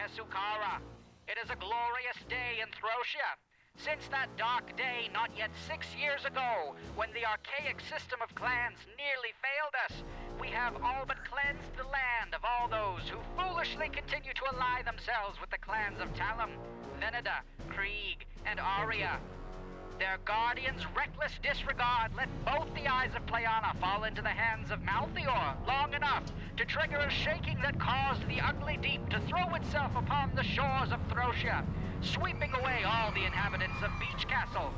Kesukara. It is a glorious day in Throsia. Since that dark day not yet 6 years ago, when the archaic system of clans nearly failed us, we have all but cleansed the land of all those who foolishly continue to ally themselves with the clans of Talam, Veneda, Krieg, and Aria. Their guardians' reckless disregard let both the eyes of Pleiana fall into the hands of Malthior long enough to trigger a shaking that caused the ugly deep to throw itself upon the shores of Throsia, sweeping away all the inhabitants of Beach Castle.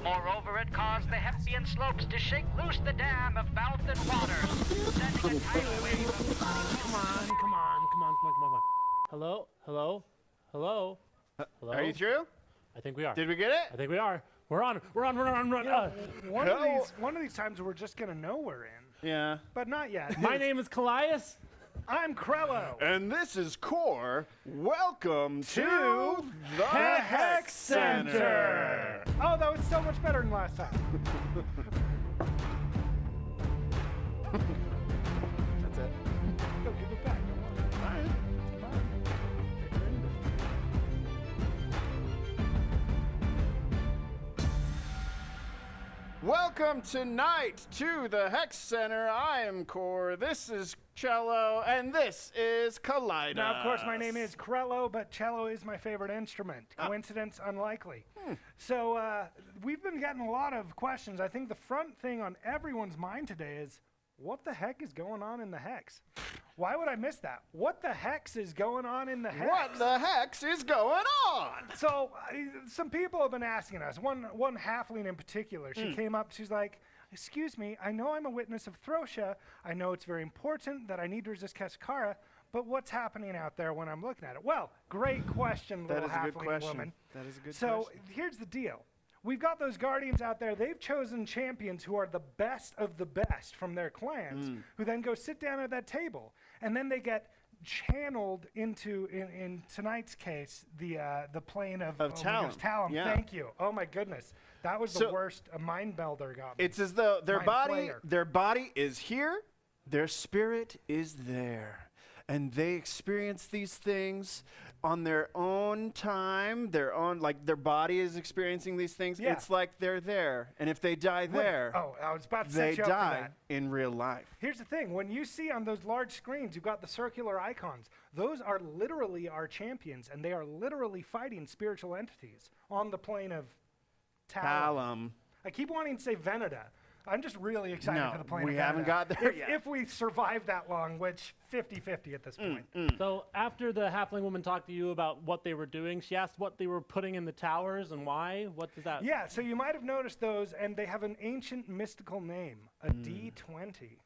Moreover, it caused the Heppian slopes to shake loose the dam of Balthan water, sending a tidal wave of... Come on. Hello? Hello? Are you through? I think we are. Did we get it? I think we are. We're on. One of these times we're just gonna know we're in. Yeah. But not yet. My name is Callias. I'm Krello. And this is Core. Welcome to the Hex Center. Oh, that was so much better than last time. That's it. Go give it back. All right. Welcome tonight to the Hex Center. I am Core, this is Cello, and this is Kaleidos. Now, of course, my name is Krello, but cello is my favorite instrument. Coincidence unlikely. So we've been getting a lot of questions. I think the front thing on everyone's mind today is, what the heck is going on in the Hex? Why would I miss that? What the hex is going on in the Hex? What the hex is going on? So some people have been asking us, one halfling in particular, she came up, she's like, excuse me, I know I'm a witness of Throsia. I know it's very important that I need to resist Kesukara, but what's happening out there when I'm looking at it? Well, great question, little halfling woman. That is a good question. So here's the deal. We've got those guardians out there. They've chosen champions who are the best of the best from their clans, who then go sit down at that table. And then they get channeled into, in tonight's case, the plane of Talam. Talam. Yeah. Thank you. Oh my goodness, that was the worst. A mind melder got me. It's as though their Mind body is here, their spirit is there, and they experience these things on their own time. Their body is experiencing these things. Yeah. It's like they're there, and if they die there, I was about to they set you up for die that. in real life. Here's the thing. When you see on those large screens, you've got the circular icons. Those are literally our champions, and they are literally fighting spiritual entities on the plane of Talam. I keep wanting to say Veneda. I'm just really excited for the plane of Veneda. we haven't got there yet. If we survive that long, which 50-50 at this point. So after the halfling woman talked to you about what they were doing, she asked what they were putting in the towers and why. What does that? Yeah, so you might have noticed those, and they have an ancient mystical name, a D20. It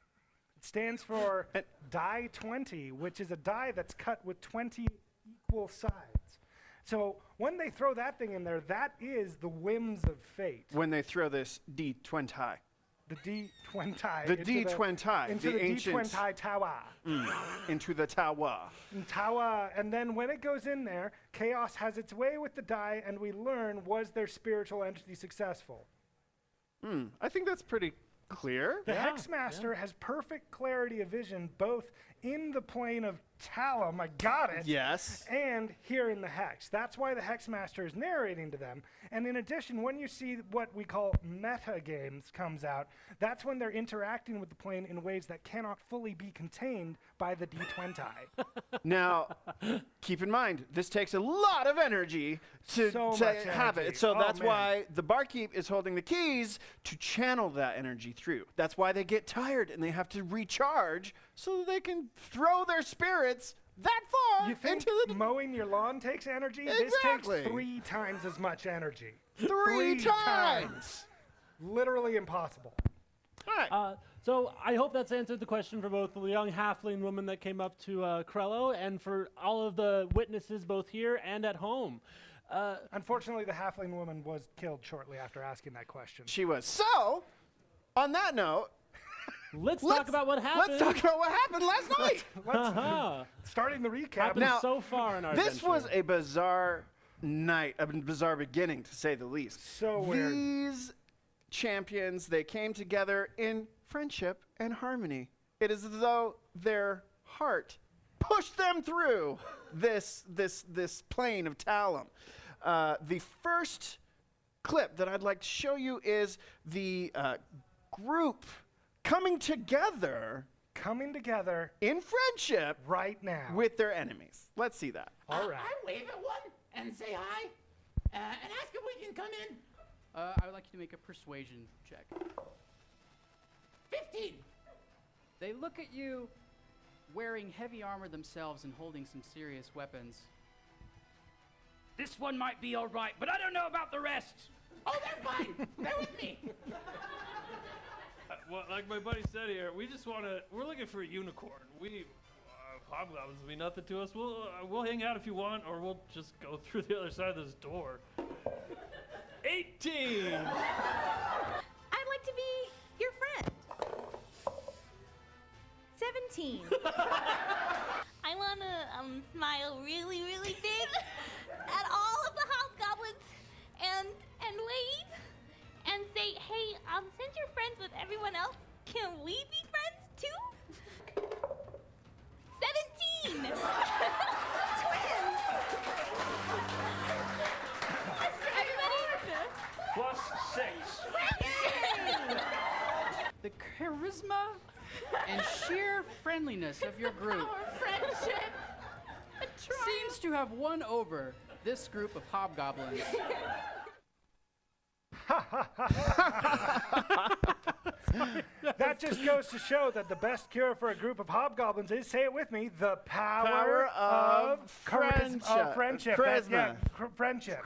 stands for die 20, which is a die that's cut with 20 equal sides. So when they throw that thing in there, that is the whims of fate. When they throw this D20. The D20. The D20. Into the ancient D20 tower. into the tower. Tower. And then when it goes in there, chaos has its way with the die, and we learn, was their spiritual entity successful? I think that's pretty clear. The Hexmaster has perfect clarity of vision, both in the plane of Talam, I got it, Yes. and here in the Hex. That's why the Hexmaster is narrating to them. And in addition, when you see what we call meta games comes out, that's when they're interacting with the plane in ways that cannot fully be contained by the D20. Now, keep in mind, this takes a lot of energy to So much have energy. it. So Oh, that's man. why the barkeep is holding the keys to channel that energy through. That's why they get tired and they have to recharge so that they can throw their spirits that far You think into the... mowing your lawn takes energy? Exactly. This takes 3 times as much energy. Three times. Literally impossible. All right. So I hope that's answered the question for both the young halfling woman that came up to Krello and for all of the witnesses both here and at home. Unfortunately, the halfling woman was killed shortly after asking that question. She was. So, on that note, Let's talk about what happened. Let's talk about what happened last night. Starting the recap. Happened Now, so far in our This adventure. was a bizarre night, a bizarre beginning, to say the least. So weird. These champions, they came together in friendship and harmony. It is as though their heart push them through this plane of Talam. The first clip that I'd like to show you is the group coming together in friendship right now with their enemies. Let's see that. All right. I wave at one and say hi, and ask if we can come in. I would like you to make a persuasion check. 15. They look at you wearing heavy armor themselves and holding some serious weapons. This one might be all right, but I don't know about the rest. Oh, they're fine. They're with me. Well, like my buddy said here, we're looking for a unicorn. Hobgoblins will be nothing to us. We'll hang out if you want, or we'll just go through the other side of this door. 18! I'd like to be your friend. 17. I want to smile really, really big at all of the hobgoblins and wave and say, hey, since you're friends with everyone else, can we be friends too? 17! Twins! Plus 6. The charisma and sheer friendliness of your group Our friendship! seems to have won over this group of hobgoblins. That just goes to show that the best cure for a group of hobgoblins is, say it with me, the power of friendship. Charisma. Friendship.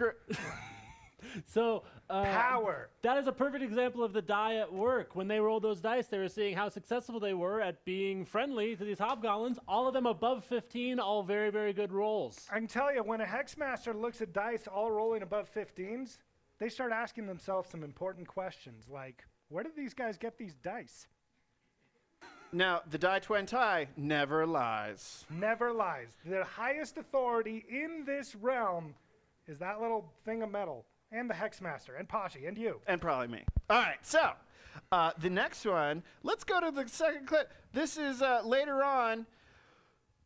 So Power. That is a perfect example of the die at work. When they rolled those dice, they were seeing how successful they were at being friendly to these hobgoblins. All of them above 15, all very, very good rolls. I can tell you, when a Hexmaster looks at dice all rolling above 15s, they start asking themselves some important questions, like, where did these guys get these dice? Now, the Die 20 never lies. Never lies. The highest authority in this realm is that little thing of metal, and the Hexmaster, and Poshy, and you. And probably me. All right, so the next one, let's go to the second clip. This is later on.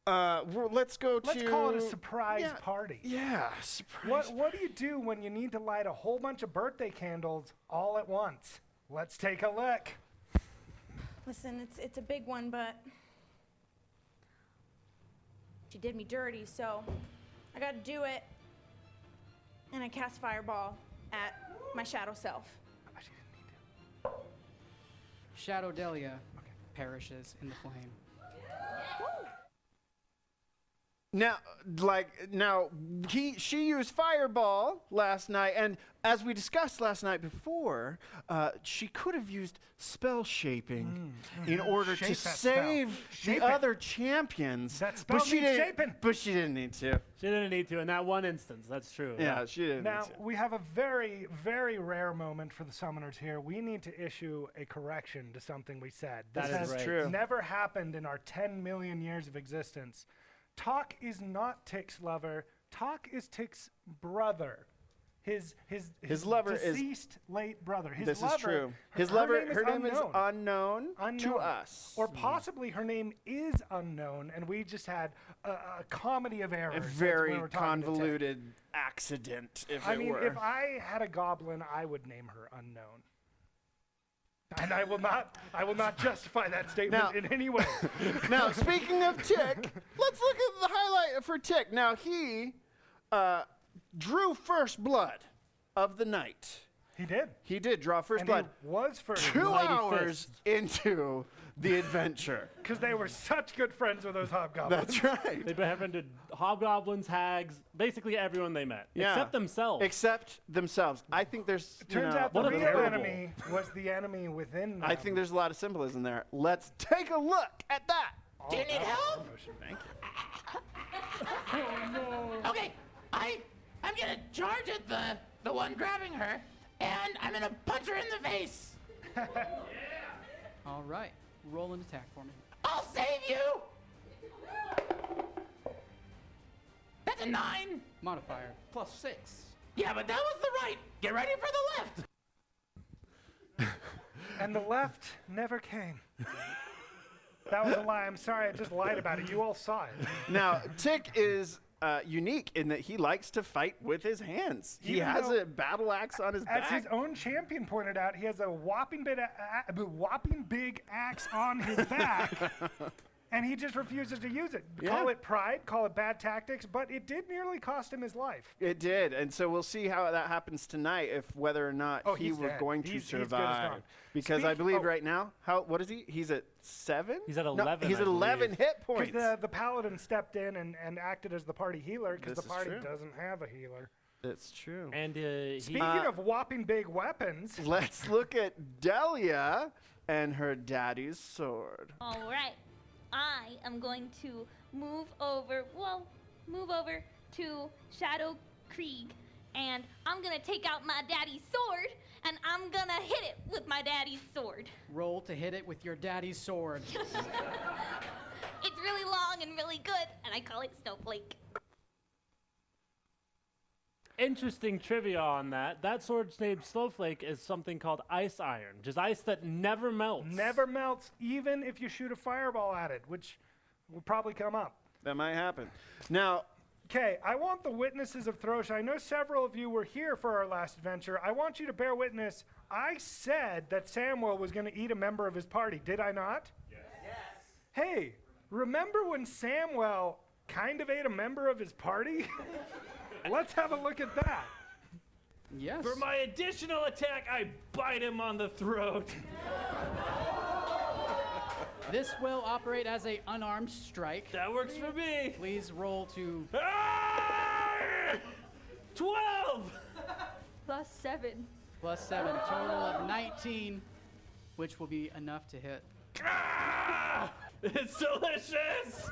Let's go to... Let's call it a surprise party. Yeah, surprise. What do you do when you need to light a whole bunch of birthday candles all at once? Let's take a look. Listen, it's a big one, but she did me dirty, so I gotta do it. And I cast Fireball at my shadow self. She didn't need to. Shadow Delia perishes in the flame. She used Fireball last night, and as we discussed last night before, she could have used Spell Shaping in order to save the other champions. That spell means shaping. But she didn't need to. She didn't need to in that one instance. That's true. Yeah, she didn't Now, need to. we have a very, very rare moment for the summoners here. We need to issue a correction to something we said. That This is has right. True. never happened in our 10 million years of existence. Talk is not Tick's lover. Talk is Tick's brother. His lover is- deceased late brother. His This lover, is true. His her lover, name her name is unknown to Unknown. us. Or possibly her name is unknown, and we just had a comedy of errors. A That's very when we're talking to Tick. convoluted accident, if I it mean, were. if I had a goblin, I would name her Unknown. And I will not justify that statement Now- in any way. Now, speaking of Tick, let's look at the highlight for Tick. Now, he drew first blood of the night. He did. He did draw first And blood he was first 2 Mighty hours into the adventure. because they were such good friends with those hobgoblins. That's right. They befriended hobgoblins, hags, basically everyone they met, Yeah. except themselves. Except themselves. I think there's. Turns out the what a real terrible- enemy was the enemy within them. I think there's a lot of symbolism there. Let's take a look at that. Do you need help? Thank you. Okay, I'm gonna charge at the one grabbing her, and I'm gonna punch her in the face. All right, roll an attack for me. I'll save you. That's a 9. Modifier plus 6. Yeah, but that was the right. Get ready for the left. And the left never came. That was a lie. I'm sorry. I just lied about it. You all saw it. Now, Tick is unique in that he likes to fight with his hands. He Even has though, a battle axe on his as back. his own champion pointed out, he has a whopping big axe on his back. And he just refuses to use it. Yeah. Call it pride, call it bad tactics, but it did nearly cost him his life. It did, and so we'll see how that happens tonight. If whether or not he he's was dead. going to He's good as survive, gone. because I believe right now, what is he? He's at 7. He's at No, 11, he's I at 11 believe. hit points. Because the paladin stepped in and acted as the party healer because This the is party true. doesn't have a healer. That's true. And Speaking of whopping big weapons, Let's look at Delia and her daddy's sword. All right. I am going to move over to Shadow Krieg, and I'm gonna take out my daddy's sword, and I'm gonna hit it with my daddy's sword. Roll to hit it with your daddy's sword. It's really long and really good, and I call it Snowflake. Interesting trivia on that. That sword's named Snowflake is something called ice iron, just ice that never melts. never melts even if you shoot a fireball at it, which will probably come up. That might happen. Now, Okay, I want the witnesses of Throsha. I know several of you were here for our last adventure. I want you to bear witness. I said that Samuel was going to eat a member of his party. Did I not? Yes. Hey, remember when Samuel kind of ate a member of his party? Let's have a look at that. Yes. For my additional attack, I bite him on the throat. This will operate as a unarmed strike. That works for me. Please roll to Ah! 12! +7. +7, total of 19, which will be enough to hit. Ah! It's delicious.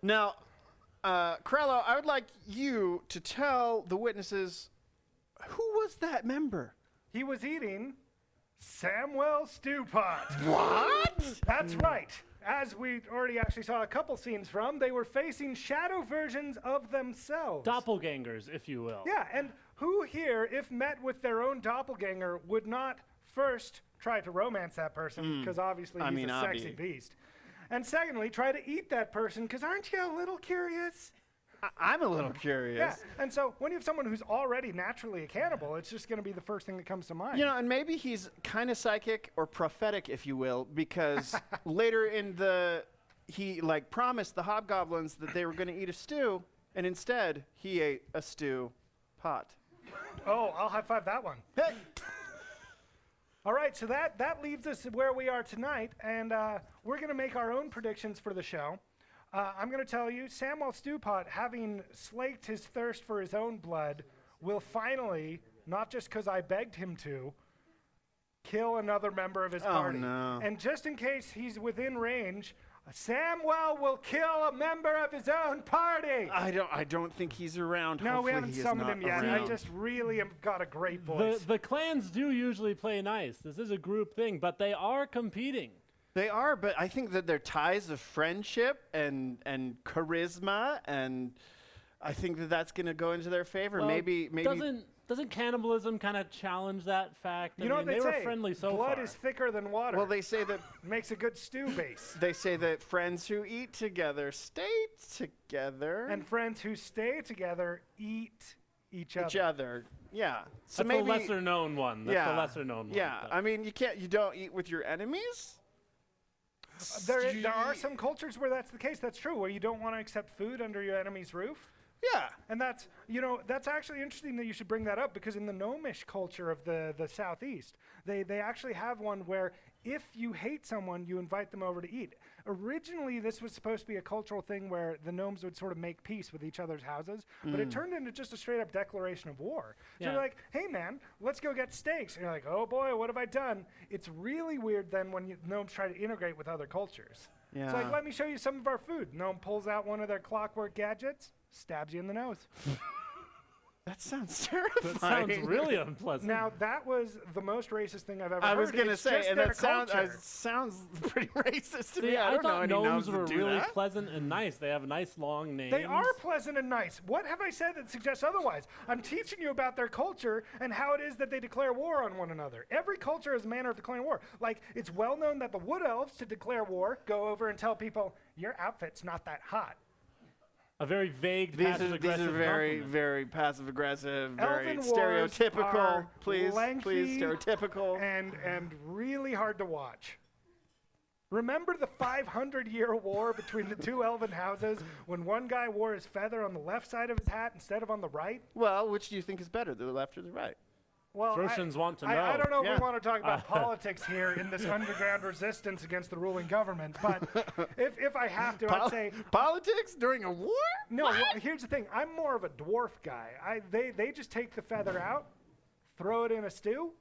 now, Krello, I would like you to tell the witnesses, who was that member? He was eating Samuel Stewpot. What? That's right. As we already actually saw a couple scenes from, they were facing shadow versions of themselves. Doppelgangers, if you will. Yeah, and who here, if met with their own doppelganger, would not first try to romance that person, because obviously he's a sexy beast, and secondly, try to eat that person, because aren't you a little curious? I'm a little curious. Yeah, and so when you have someone who's already naturally a cannibal, it's just going to be the first thing that comes to mind. You know, and maybe he's kind of psychic or prophetic, if you will, because later in he like promised the hobgoblins that they were going to eat a stew, and instead he ate a stew pot. Oh, I'll high five that one. Hey. All right, so that leaves us where we are tonight, and we're going to make our own predictions for the show. I'm going to tell you, Samuel Stewpot, having slaked his thirst for his own blood, will finally, not just because I begged him to, kill another member of his party. No. And just in case he's within range, Samuel will kill a member of his own party. I don't think he's around. No, we Hopefully haven't he is summoned not him yet. around. I just really have got a great voice. The clans do usually play nice. This is a group thing, but they are competing. They are, but I think that their ties of friendship and charisma, and I think that that's going to go into their favor. Well, maybe doesn't cannibalism kind of challenge that fact? You know I mean, what they say? were friendly so Blood far. is thicker than water. Well, they say that makes a good stew base. they say that friends who eat together stay together. And friends who stay together eat each other. each other. Yeah. So That's maybe the lesser known one. That's yeah, the lesser known one. Yeah. but- I mean, you don't eat with your enemies. There are some cultures where that's the case. That's true, where you don't want to accept food under your enemy's roof. Yeah. And that's actually interesting that you should bring that up, because in the gnomish culture of the southeast, they actually have one where if you hate someone, you invite them over to eat. Originally, this was supposed to be a cultural thing where the gnomes would sort of make peace with each other's houses, but it turned into just a straight up declaration of war. So Yeah. you're like, hey man, let's go get steaks. And you're like, oh boy, what have I done? It's really weird then when gnomes try to integrate with other cultures. Yeah. It's like, let me show you some of our food. Gnome pulls out one of their clockwork gadgets, stabs you in the nose. That sounds terrifying. That sounds really unpleasant. Now, that was the most racist thing I've ever I heard. was gonna It's say, just and their that culture. sounds pretty racist to See, me. I don't know thought any gnomes that were do really that. pleasant and nice. They have nice long names. They are pleasant and nice. What have I said that suggests otherwise? I'm teaching you about their culture and how it is that they declare war on one another. Every culture has a manner of declaring war. Like, it's well known that the Wood Elves, to declare war, go over and tell people, your outfit's not that hot. A very vague, These passive-aggressive are very, compliment. very passive-aggressive, very Elven wars stereotypical. are Please, lengthy stereotypical. and really hard to watch. Remember the 500-year war between the two elven houses when one guy wore his feather on the left side of his hat instead of on the right? Well, which do you think is better, the left or the right? Well, Trojans want to know. I don't know if Yeah. we want to talk about politics here in this underground resistance against the ruling government, but if I have to, I'd say Politics during a war? no. Well, here's the thing: I'm more of a dwarf guy. They just take the feather out, throw it in a stew.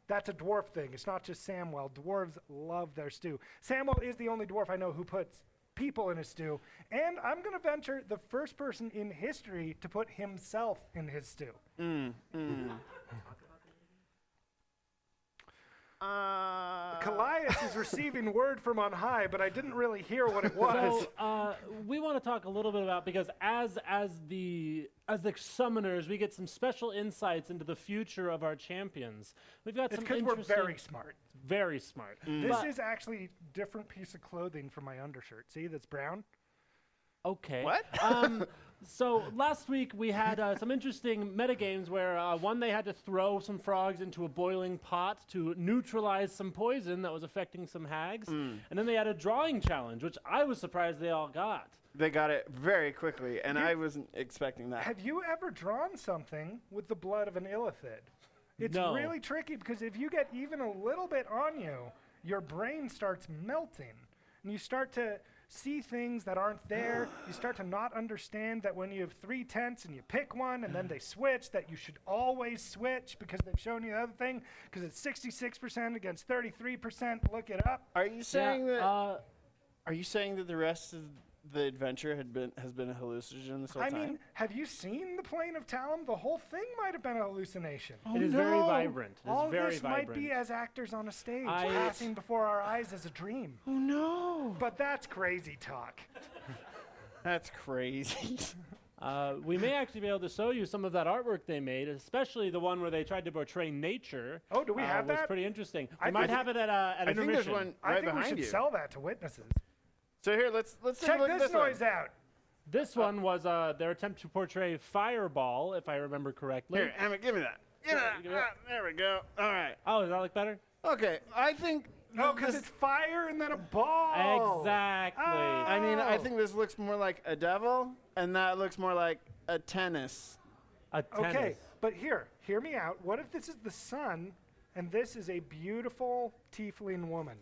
That's a dwarf thing. It's not just Samwell. Dwarves love their stew. Samwell is the only dwarf I know who puts people in a stew, and I'm going to venture the first person in history to put himself in his stew. Callias is receiving word from on high, but I didn't really hear what it was. So we want to talk a little bit about, because as the summoners, we get some special insights into the future of our champions. We've got It's some because we're interesting, very smart. very smart. This But- is actually a different piece of clothing from my undershirt. See, that's brown. Okay. What? So last week we had some interesting metagames where one, they had to throw some frogs into a boiling pot to neutralize some poison that was affecting some hags. And then they had a drawing challenge, which I was surprised they all got. They got it very quickly, and I wasn't expecting that. Have you ever drawn something with the blood of an illithid? It's No. really tricky because if you get even a little bit on you, your brain starts melting. And you start to see things that aren't there. You start to not understand that when you have 3 tents and you pick one and then they switch, that you should always switch because they've shown you the other thing, because it's 66% against 33%. Look it up. Are you saying Yeah, that? Are you saying that the rest of the adventure has been a hallucinogen this whole I time? mean, have you seen the Plain of Talam? The whole thing might have been a hallucination. It is very vibrant. It is All very this vibrant. might be as actors on a stage, I- passing before our eyes as a dream. Oh no, But that's crazy talk. that's crazy. We may actually be able to show you some of that artwork they made, especially the one where they tried to portray nature. Oh, do we have was that? pretty interesting. I We might think- have it at I think intermission. there's one I right think we behind should you. sell that to witnesses. So here, let's take Check a look at this this noise one. out. This one was their attempt to portray Fireball, if I remember correctly. Here, Emma, give me that. Give me that. give me that. There we go. All right. Oh, does that look better? Okay, I think. No, because it's fire and then a ball. Exactly. I mean, I Oh. think this looks more like a devil, and that looks more like a tennis. A tennis. Okay, but hear me out. What if this is the sun and this is a beautiful tiefling woman?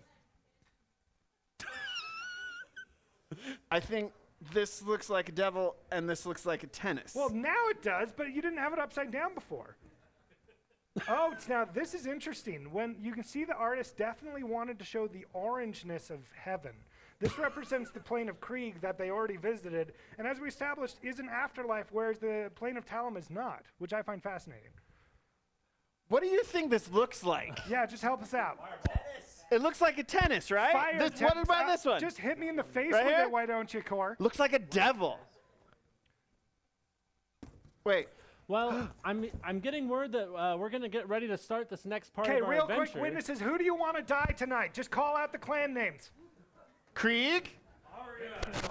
I think this looks like a devil, and this looks like a tennis. Well, now it does, but you didn't have it upside down before. Oh, now this is interesting. When you can see the artist definitely wanted to show the orangeness of heaven. This represents the plane of Krieg that they already visited, and as we established, is an afterlife, whereas the plane of Talam is not, which I find fascinating. what do you think this looks like? Yeah, just help us out. It looks like a tennis, right? Fire What temps- about this one? Just hit me in the face Right with here? it, why don't you, Core? Looks like a devil. Wait, Well, I'm getting word that we're gonna get ready to start this next part Okay, of our real adventure. quick, witnesses, who do you want to die tonight? Just call out the clan names. Krieg,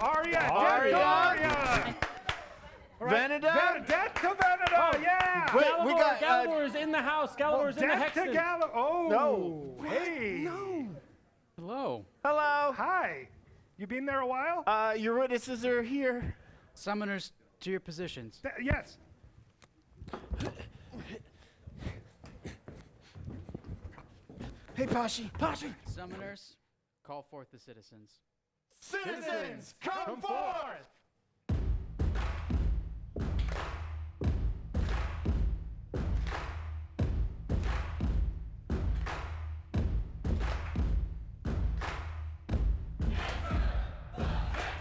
Arya, Arya. death to Arya. All Veneda? Death to Veneda, yeah. Wait, Gallimore, we got, Gallimore is in the house. Gallimore is in the Death to hexen. Gallo. Oh, No. Hey. Hello. hello. Hi. You been there a while? Your witnesses are here. Summoners, to your positions. Yes. Hey, Pashi. Pashi. Summoners, call forth the citizens. Citizens, come forth.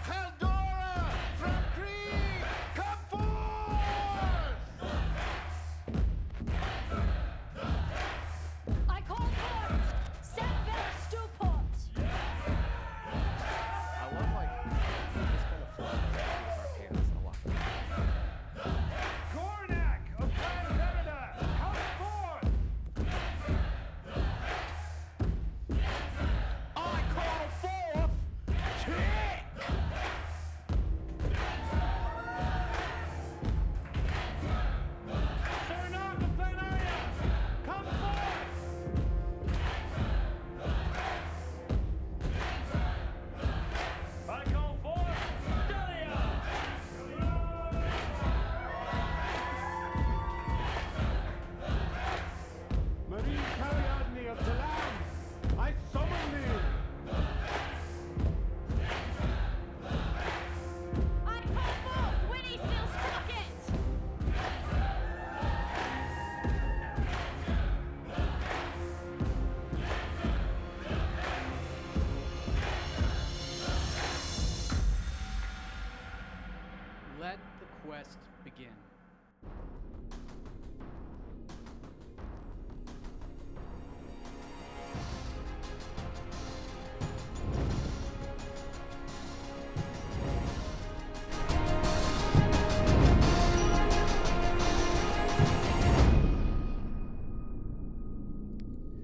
Haldora from Krieg, come forth. Let the quest begin.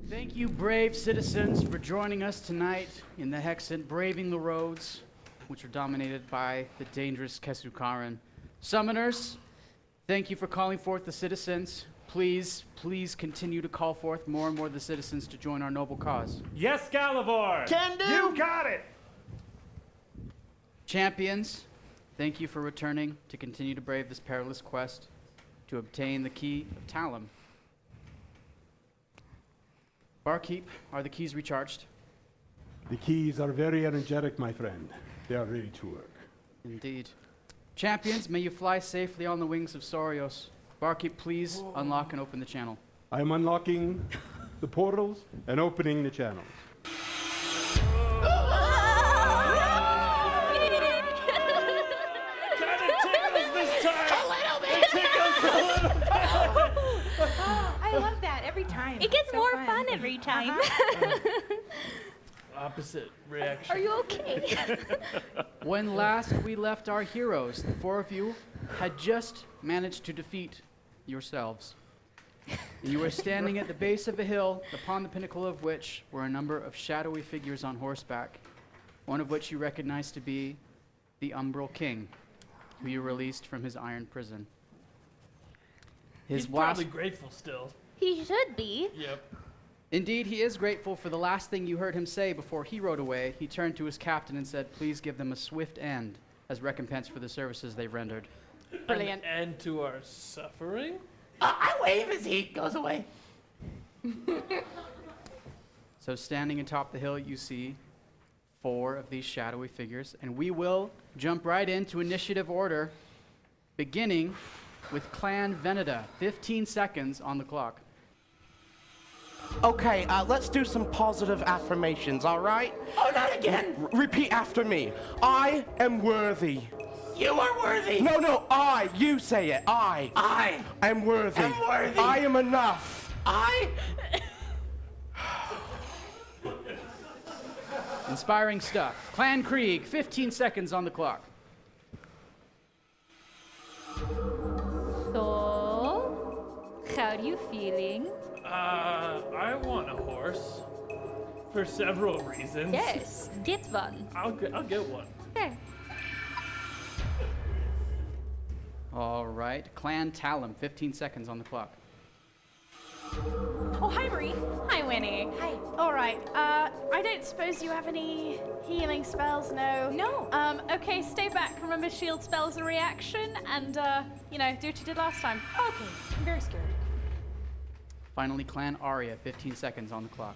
Thank you, brave citizens, for joining us tonight in the Hexen, braving the roads, which are dominated by the dangerous Kesukaran. Summoners, thank you for calling forth the citizens. Please, please continue to call forth more and more of the citizens to join our noble cause. Yes, Galivor! Can do. You got it. Champions, thank you for returning to continue to brave this perilous quest to obtain the key of Talam. Barkeep, are the keys recharged? The keys are very energetic, my friend. They are ready to work. Indeed. Champions, may you fly safely on the wings of Sorios. Barkeep, please unlock and open the channel. I am unlocking the portals and opening the channels. I love that every time. It gets So more fun every time. Opposite reaction. Are you okay? When last we left our heroes, the four of you had just managed to defeat yourselves. You were standing at the base of a hill, upon the pinnacle of which were a number of shadowy figures on horseback, one of which you recognized to be the Umbral King, who you released from his iron prison. He's probably grateful still. He should be. Yep. Indeed, he is grateful for the last thing you heard him say before he rode away. He turned to his captain and said, please give them a swift end as recompense for the services they've rendered. Brilliant. An end to our suffering? I wave as he goes away. So standing atop the hill, you see four of these shadowy figures, and we will jump right into initiative order, beginning with Clan Veneda. 15 seconds on the clock. Okay, let's do some positive affirmations, all right? Oh, not again. Repeat after me. I am worthy. You are worthy. No, I. You say it. I am worthy. Am worthy. I am enough. Inspiring stuff. Clan Krieg, 15 seconds on the clock. So, how are you feeling? I want a horse. For several reasons. Yes, get one. I'll get one. Okay. All right. Clan Talam, 15 seconds on the clock. Oh, hi, Marie. Hi, Winnie. Hi. All right. I don't suppose you have any healing spells, no? No. Okay, stay back. Remember, shield spells a reaction, and, do what you did last time. Okay. I'm very scared. Finally, Clan Arya, 15 seconds on the clock.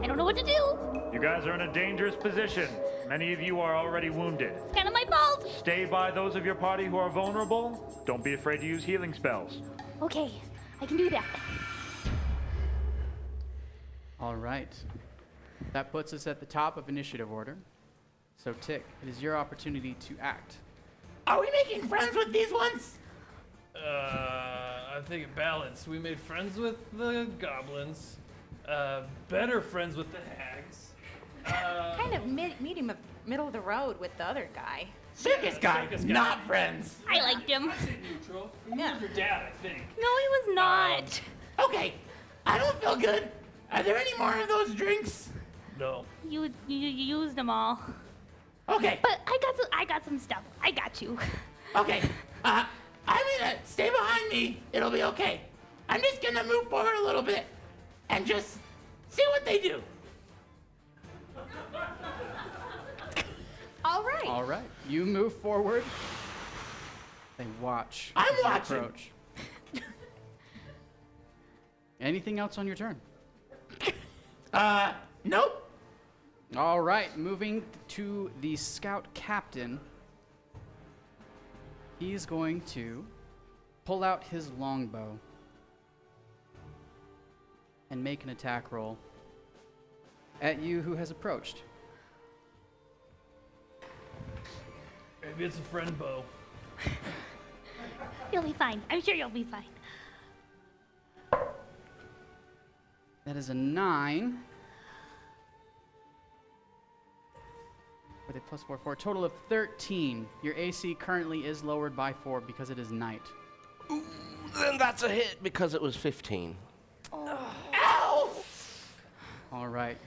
I don't know what to do. You guys are in a dangerous position. Many of you are already wounded. It's kind of my fault. Stay by those of your party who are vulnerable. Don't be afraid to use healing spells. Okay, I can do that. All right. That puts us at the top of initiative order. So, Tick, it is your opportunity to act. Are we making friends with these ones? I think it balanced. We made friends with the goblins. Better friends with the hags. Kind of middle of the road with the other guy. Circus guy, not friends. I liked him. I said neutral. Yeah. Your dad, I think. No, he was not. Okay, I don't feel good. Are there any more of those drinks? No. You used them all. Okay. But I got some stuff. I got you. Okay. I'm gonna stay behind me. It'll be okay. I'm just gonna move forward a little bit and just see what they do. All right. All right. You move forward. They watch. I'm as you watching. Approach. Anything else on your turn? Nope. All right. Moving to the scout captain. He's going to pull out his longbow and make an attack roll at you who has approached. And Maybe it's a friend bow. You'll be fine. I'm sure you'll be fine. That is a 9. With a plus 4, for a total of 13. Your AC currently is lowered by 4 because it is night. Then that's a hit because it was 15. Ow! All right.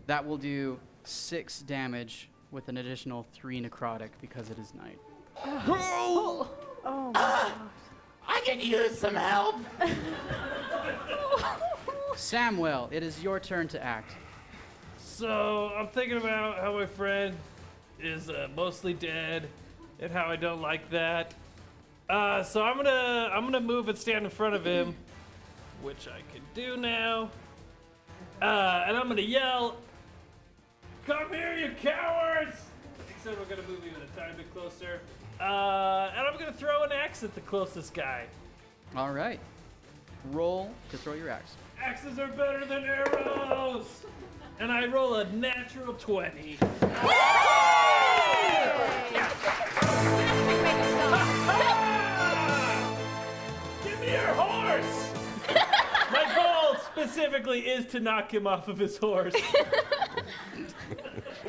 That will do 6 damage with an additional 3 necrotic because it is night. Oh my god. I can use some help. Samuel, it is your turn to act. So I'm thinking about how my friend is mostly dead, and how I don't like that. So I'm gonna move and stand in front of him, which I can do now. And I'm gonna yell, "Come here, you cowards!" Except we're gonna move even a tiny bit closer. And I'm gonna throw an axe at the closest guy. All right. Roll to throw your axe. Axes are better than arrows! And I roll a natural 20. Give me your horse! My goal specifically is to knock him off of his horse.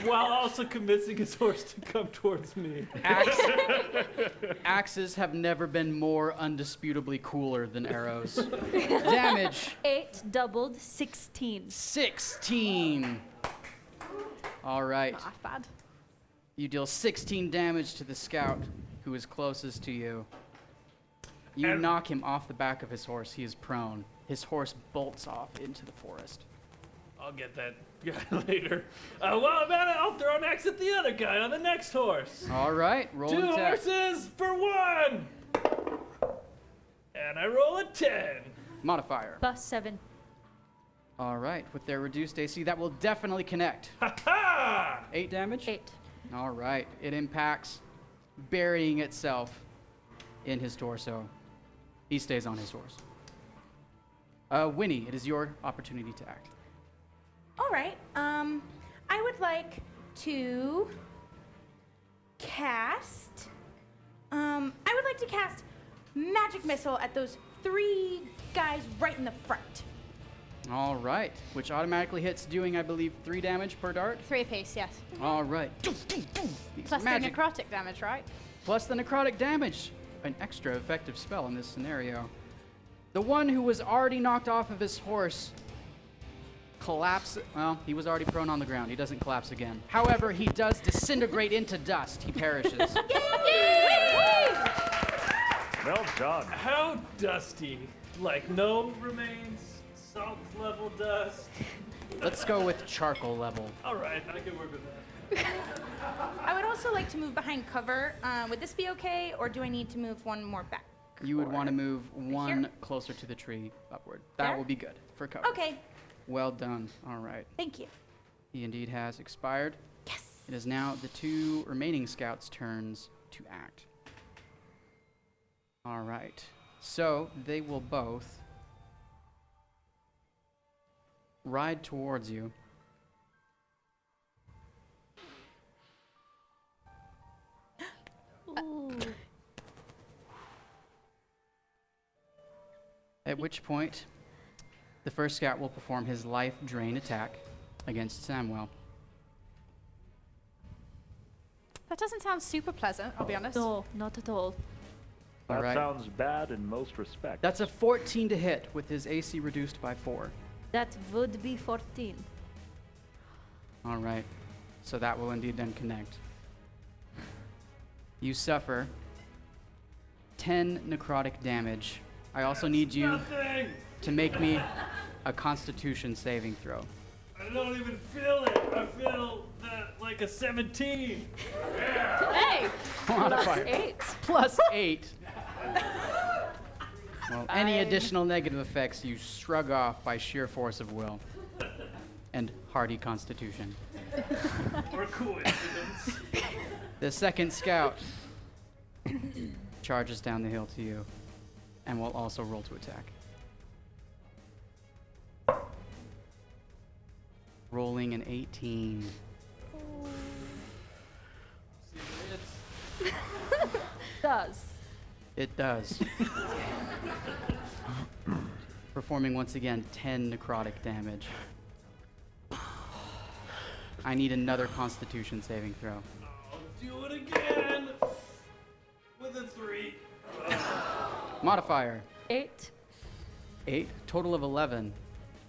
While also convincing his horse to come towards me. Axes have never been more undisputably cooler than arrows. Damage. 8 doubled, 16. 16. All right. Not bad. You deal 16 damage to the scout who is closest to you. You knock him off the back of his horse. He is prone. His horse bolts off into the forest. I'll get that guy later. While I'm at it, I'll throw an axe at the other guy on the next horse. All right, roll an 2 attack. horses for 1. And I roll a 10. Modifier. Plus 7. All right, with their reduced AC, that will definitely connect. Ha! 8 damage? 8. All right, it impacts, burying itself in his torso. He stays on his horse. Winnie, it is your opportunity to act. All right. I would like to cast. I would like to cast magic missile at those 3 guys right in the front. All right, which automatically hits, doing, I believe, 3 damage per dart. 3 apiece, yes. All right. Plus magic. the necrotic damage, right? Plus the necrotic damage. An extra effective spell in this scenario. The one who was already knocked off of his horse collapses. Well, he was already prone on the ground. He doesn't collapse again. However, he does disintegrate into dust. He perishes. Well done. How dusty? Like no remains, salt level dust. Let's go with charcoal level. All right, I can work with that. I would also like to move behind cover. Would this be okay, or do I need to move one more back? You would want to move one here? closer to the tree upward. That There? will be good for cover. Okay. Well done. All right. Thank you. He indeed has expired. Yes. It is now the 2 remaining scouts' turns to act. All right. So they will both ride towards you. Ooh. At which point, the first scout will perform his life drain attack against Samuel. That doesn't sound super pleasant, I'll be honest. No, not at all. That All right. sounds bad in most respects. That's a 14 to hit with his AC reduced by 4. That would be 14. All right. So that will indeed then connect. You suffer 10 necrotic damage. I also need you Nothing. to make me a Constitution saving throw. I don't even feel it. I feel that like a 17. Yeah. Hey! Modifier. Plus 8. Plus 8. Well, any Fine. additional negative effects you shrug off by sheer force of will and hardy constitution. Or coincidence. The second scout charges down the hill to you and will also roll to attack. Rolling an 18. See if it hits. does. It does. Performing once again 10 necrotic damage. I need another Constitution saving throw. Do it again with a 3. Modifier. 8. 8. Total of 11.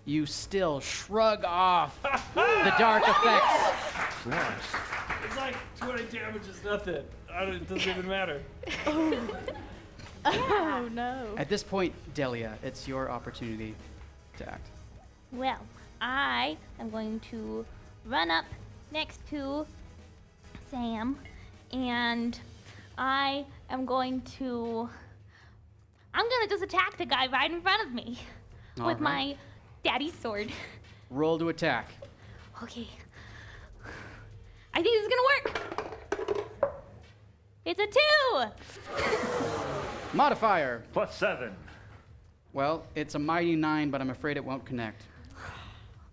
You still shrug off the dark effects. It's like 20 damage is nothing. It doesn't even matter. Oh no. At this point, Delia, it's your opportunity to act. Well, I am going to run up next to Sam, and I'm gonna just attack the guy right in front of me All with right. my daddy's sword. Roll to attack. Okay. I think this is gonna work. It's a 2. Modifier. +7. Well, it's a mighty 9, but I'm afraid it won't connect.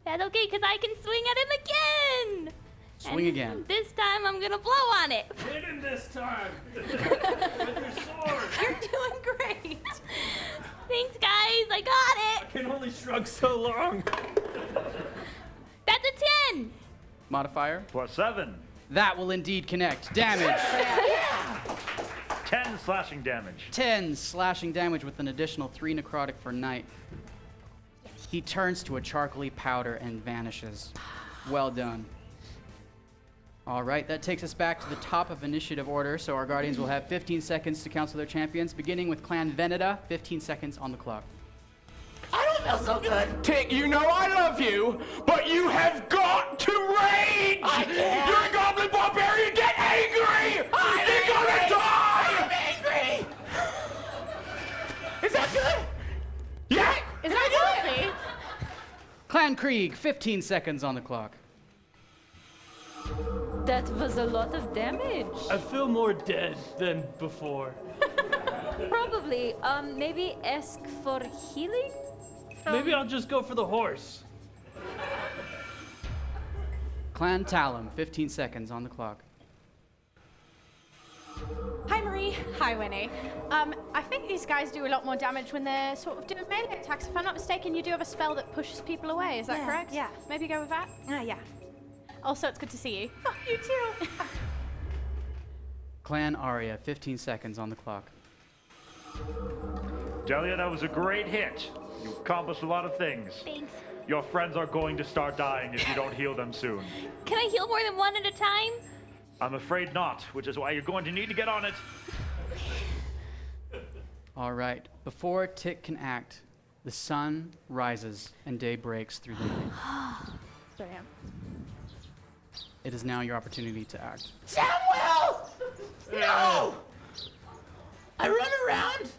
That's okay, because I can swing at him again. Swing And again. This time I'm gonna blow on it. Hit him this time with your sword. You're doing great. Thanks, guys. I got I it. can only shrug so long. That's a 10. Modifier. +7. That will indeed connect. Damage. 10 slashing damage. 10 slashing damage with an additional 3 necrotic for Knight. He turns to a charcoaly powder and vanishes. Well done. All right, that takes us back to the top of initiative order, so our Guardians will have 15 seconds to counsel their champions, beginning with Clan Veneta. 15 seconds on the clock. I don't feel so good. Tick, you know I love you, but you have got to rage! I can't. You're a goblin barbarian, get angry! You're gonna die! I'm angry. Is that good? Yeah! Is that healthy? Clan Krieg, 15 seconds on the clock. That was a lot of damage. I feel more dead than before. Probably. Maybe ask for healing? Maybe I'll just go for the horse. Clan Talam, 15 seconds on the clock. Hi, Marie. Hi, Winnie. I think these guys do a lot more damage when they're sort of doing melee attacks. If I'm not mistaken, you do have a spell that pushes people away. Is that correct? Yeah. Maybe go with that? Yeah. Also, it's good to see you. Oh, you too. Clan Arya, 15 seconds on the clock. Delia, that was a great hit. You accomplished a lot of things. Thanks. Your friends are going to start dying if you don't heal them soon. Can I heal more than one at a time? I'm afraid not, which is why you're going to need to get on it. All right, before Tick can act, the sun rises and day breaks through the night. Sorry. It is now your opportunity to act. Samuel! No! I run around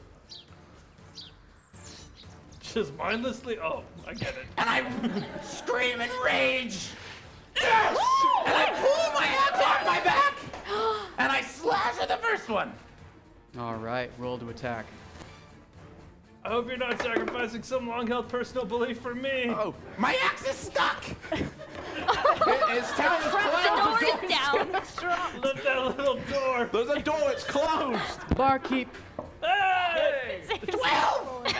Just mindlessly? Oh, I get it. and I scream and rage. Yes! And I pull my axe off my back and I slash at the first one. All right, roll to attack. I hope you're not sacrificing some long-held personal belief for me. Oh, My axe is stuck. it's time to The door close. is down. Look that little door. There's a door, it's closed. Barkeep, Hey! 12.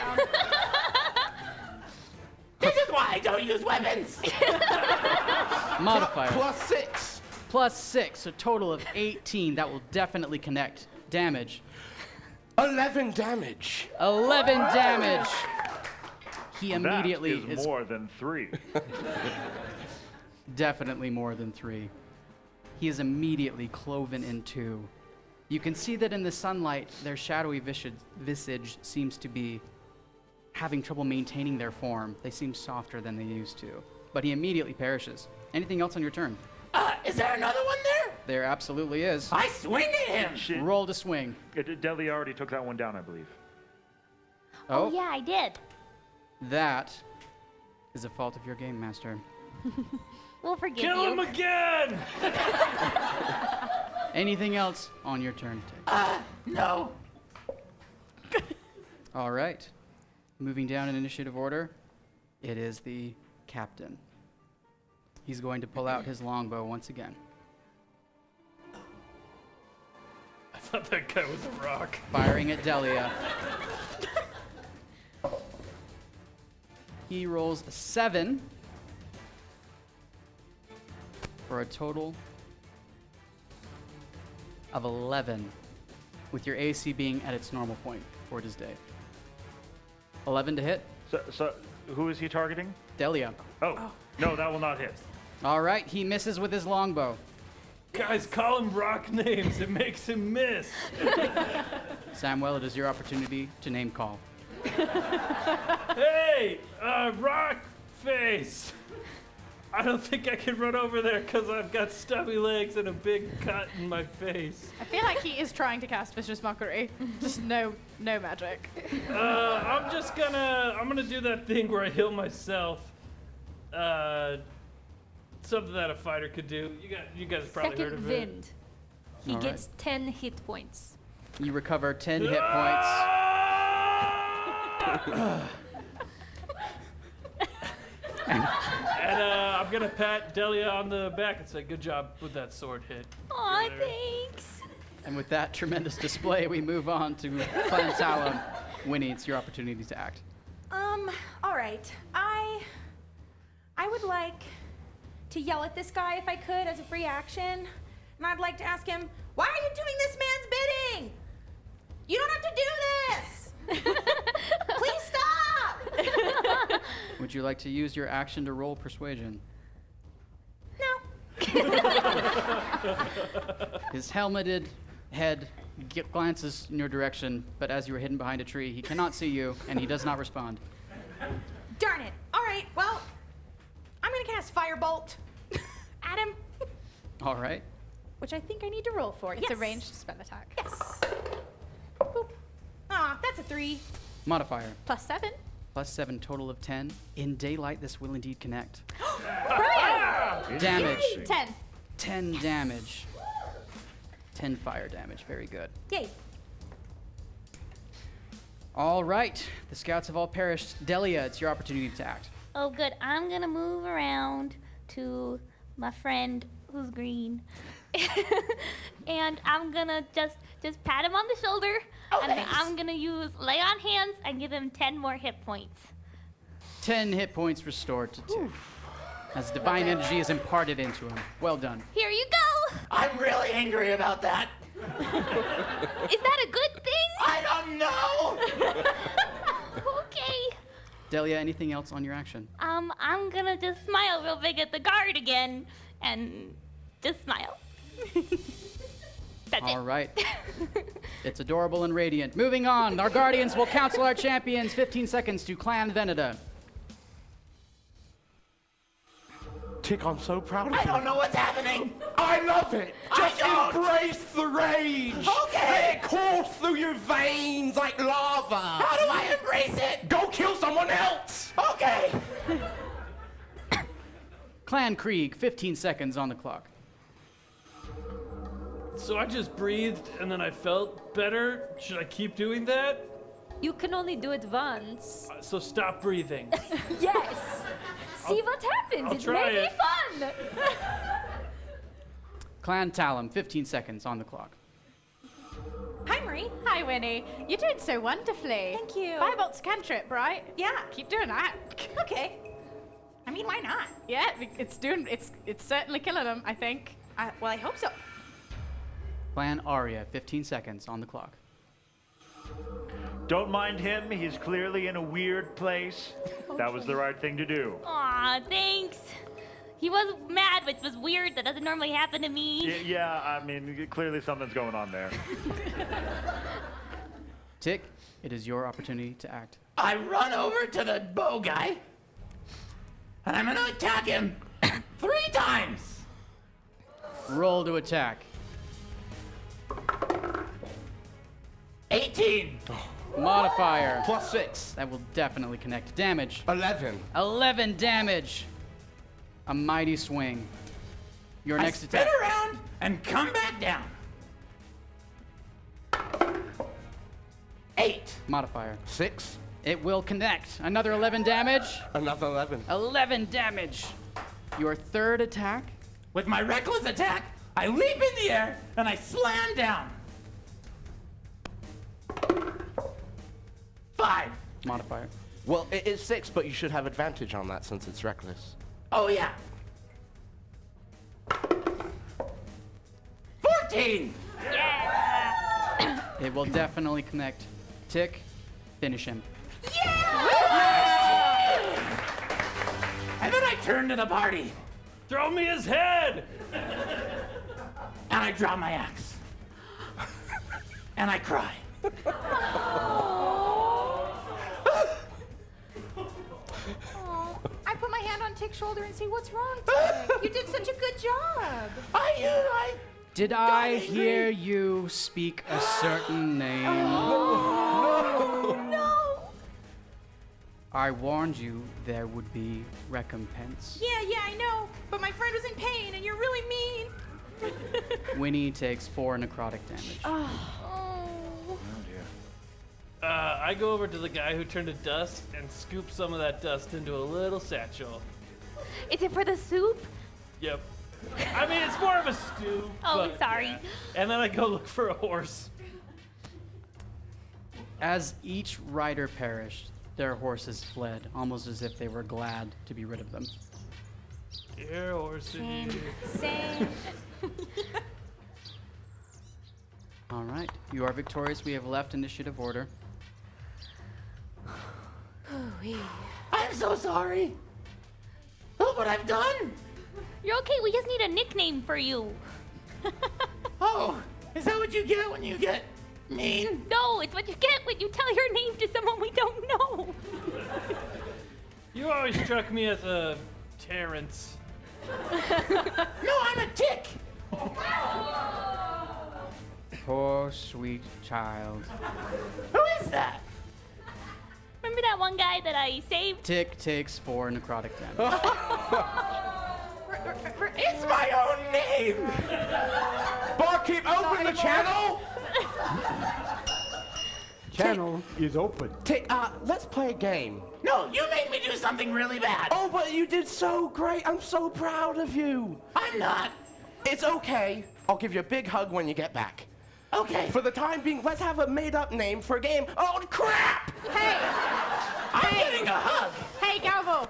This is why I don't use weapons. modifier. +6. Plus 6, a total of 18. That will definitely connect. Damage. 11 damage. 11 damage. He That immediately is more than 3. definitely more than 3. He is immediately cloven in two. You can see that in the sunlight, their shadowy visage seems to be having trouble maintaining their form. They seem softer than they used to. But he immediately perishes. Anything else on your turn? Is there another one there? There absolutely is. I swing at him. Shit. Roll to swing. Delia already took that one down, I believe. Oh, yeah, I did. That is a fault of your game master. We'll forgive Kill you. him again! Anything else on your turn? No. All right. Moving down in initiative order, it is the captain. He's going to pull out his longbow once again. I thought that guy was a rock. Firing at Delia. He rolls a 7 for a total of 11, with your AC being at its normal point for his day. 11 to hit. So who is he targeting? Delia. Oh, no, that will not hit. All right, he misses with his longbow. Guys, call him rock names. It makes him miss. Samuel, it is your opportunity to name call. Hey, rock face. I don't think I can run over there because I've got stubby legs and a big cut in my face. I feel like he is trying to cast Vicious Mockery. Just no magic. I'm gonna do that thing where I heal myself. Something that a fighter could do. You guys have probably heard Second of it. wind. He All gets 10 hit points. You recover 10 hit points. And I'm gonna pat Delia on the back and say, "Good job with that sword hit." Aw, thanks. And with that tremendous display, we move on to Clan Talam. Winnie, it's your opportunity to act. All right. I would like to yell at this guy if I could as a free action. And I'd like to ask him, why are you doing this man's bidding? You don't have to do this. Please stop. Would you like to use your action to roll persuasion? No. His helmeted head glances in your direction, but as you are hidden behind a tree, he cannot see you, and he does not respond. Darn it. All right, well, I'm going to cast Firebolt at him. All right. Which I think I need to roll for. It's a ranged spell attack. Yes. Boop. Aw, that's a 3. Modifier. +7. +7, total of 10. In daylight, this will indeed connect. Brilliant! Damage. 10. 10 damage. 10 fire damage. Very good. Yay. All right. The scouts have all perished. Delia, it's your opportunity to act. Oh, good. I'm gonna move around to my friend who's green, and I'm gonna just pat him on the shoulder, and thanks. I'm gonna use lay on hands and give him 10 more hit points. 10 hit points restored to Tick, as divine energy is imparted into him. Well done. Here you go. I'm really angry about that. Is that a good thing? I don't know. Okay. Delia, anything else on your action? I'm gonna just smile real big at the guard again, and just smile. That's All it. right. It's adorable and radiant. Moving on, our guardians will counsel our champions. 15 seconds to Clan Veneda. Tick, I'm so proud of you. I don't know what's happening. I love it. Just don't. embrace the rage. Okay. Let it course through your veins like lava. How do I embrace it? Go kill someone else. Okay. Clan Krieg, 15 seconds on the clock. So I just breathed and then I felt better. Should I keep doing that? You can only do it once. So stop breathing. Yes. See what happens. I'll It try may it. be fun. Clan Talam, 15 seconds on the clock. Hi, Marie. Hi, Winnie. You're doing so wonderfully. Thank you. Firebolt's a cantrip, right? Yeah. Keep doing that. Okay. I mean, why not? Yeah, it's certainly killing them, I think. Well, I hope so. Clan Arya, 15 seconds on the clock. Don't mind him. He's clearly in a weird place. That was the right thing to do. Aw, thanks. He was mad, which was weird. That doesn't normally happen to me. Yeah, I mean, clearly something's going on there. Tick, it is your opportunity to act. I run over to the bow guy, and I'm gonna attack him 3 times. Roll to attack. 18. Modifier. +6. That will definitely connect. Damage. 11. 11 damage. A mighty swing. Your I next spin attack. around and come back down. 8. Modifier. 6. It will connect. Another 11 damage. Another 11. 11 damage. Your third attack. With my reckless attack, I leap in the air and I slam down. 5. Modifier. Well, it is 6, but you should have advantage on that since it's reckless. Oh, yeah. 14! It will definitely connect. Tick, finish him. And then I turn to the party. Throw me his head! And I draw my axe. And I cry. Aw, I put my hand on Tick's shoulder and say, "What's wrong, Tick? You did such a good job." Did I hear you speak a certain name? No. I warned you there would be recompense. Yeah, I know. But my friend was in pain, and you're really mean. Winnie takes 4 necrotic damage. Oh. I go over to the guy who turned to dust and scoop some of that dust into a little satchel. Is it for the soup? Yep. I mean, it's more of a stew. Oh, but, sorry. yeah. And then I go look for a horse. As each rider perished, their horses fled, almost as if they were glad to be rid of them. Dear horsey. Same. All right, you are victorious. We have left initiative order. I'm so sorry. Look what I've done. You're okay. We just need a nickname for you. Oh, is that what you get when you get mean? No, it's what you get when you tell your name to someone we don't know. You always struck me as a Terrence. No, I'm a Tick. Poor sweet child. Who is that? Remember that one guy that I saved? Tick takes 4 necrotic damage. It's my own name. Barkeep, open the channel! Channel is open. Let's play a game. No, you made me do something really bad. Oh, but you did so great. I'm so proud of you. I'm not. It's okay. I'll give you a big hug when you get back. Okay. For the time being, let's have a made-up name for a game. Oh, crap! Hey. I'm getting a hug. Hey, Galvo.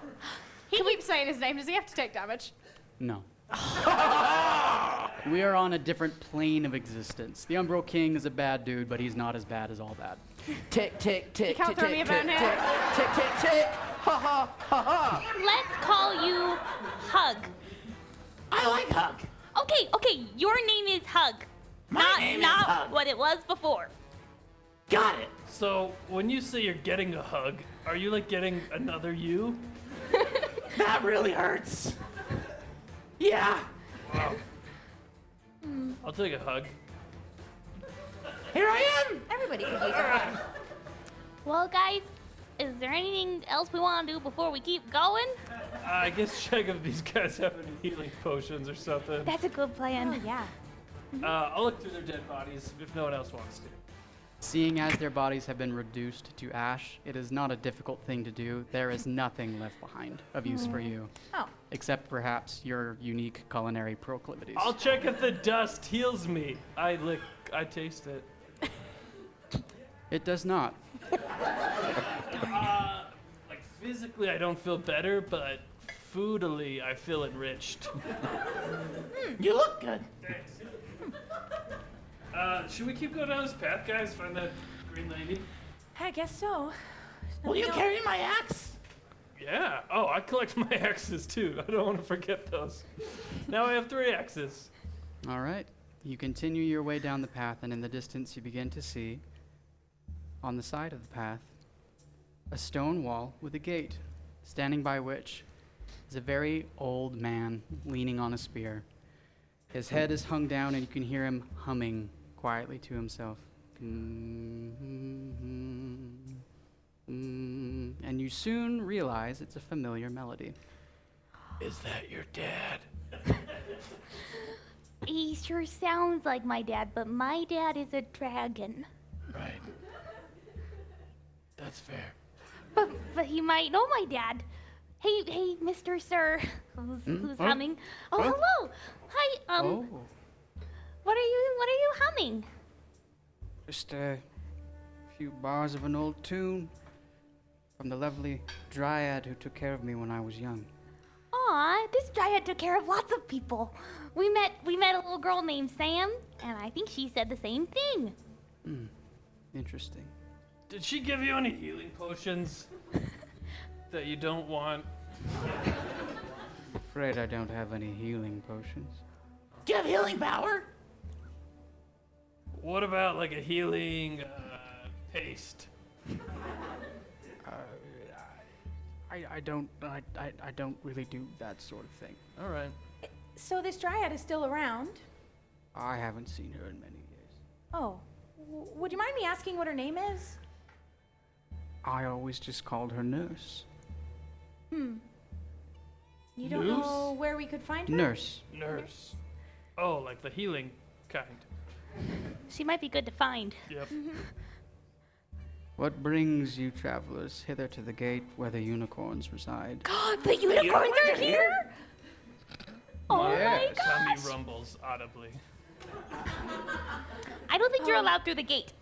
He keeps saying his name. Does he have to take damage? No. We are on a different plane of existence. The Umbro King is a bad dude, but he's not as bad as all that. Tick, tick, tick, You can't tick, throw me tick, a bone tick, now. tick, tick, tick, tick. Ha ha ha ha. Let's call you Hug. I like hug. Okay, your name is Hug. My name is not Hug. what it was before. Got it. So, when you say you're getting a hug, are you like getting another you? That really hurts. Yeah. Wow. I'll take a hug. Here I am. Everybody could use a hug. Well, guys, is there anything else we want to do before we keep going? I guess check if these guys have any healing potions or something. That's a good plan. Oh, yeah. I'll look through their dead bodies if no one else wants to. Seeing as their bodies have been reduced to ash, it is not a difficult thing to do. There is nothing left behind of use for you. Oh. Except perhaps your unique culinary proclivities. I'll check if the dust heals me. I taste it. It does not. Like physically, I don't feel better, but foodily, I feel enriched. You look good. Thanks. Should we keep going down this path, guys? Find that green lady? I guess so. Will you carry my axe? Yeah. Oh, I collect my axes too. I don't want to forget those. Now I have 3 axes. All right. You continue your way down the path, and in the distance you begin to see, on the side of the path, a stone wall with a gate, standing by which is a very old man leaning on a spear. His head is hung down, and you can hear him humming quietly to himself. And you soon realize it's a familiar melody. Is that your dad? He sure sounds like my dad, but my dad is a dragon. Right. That's fair. But he might know my dad. Hey, Mr. Sir, who's humming? Oh, hello. Hi. What are you humming? Just a few bars of an old tune. From the lovely dryad who took care of me when I was young. Aw, this dryad took care of lots of people. We met a little girl named Sam, and I think she said the same thing. Interesting. Did she give you any healing potions that you don't want? Afraid I don't have any healing potions. Do you have healing power? What about like a healing paste? I don't really do that sort of thing. All right. So this dryad is still around. I haven't seen her in many years. Oh, would you mind me asking what her name is? I always just called her Nurse. You don't Nurse? know where we could find her? Nurse. Nurse. Oh, like the healing kind. She might be good to find. Yep. What brings you travelers hither to the gate where the unicorns reside? The unicorns are here? Oh my Yes. Tummy gosh! rumbles audibly. I don't think you're allowed through the gate.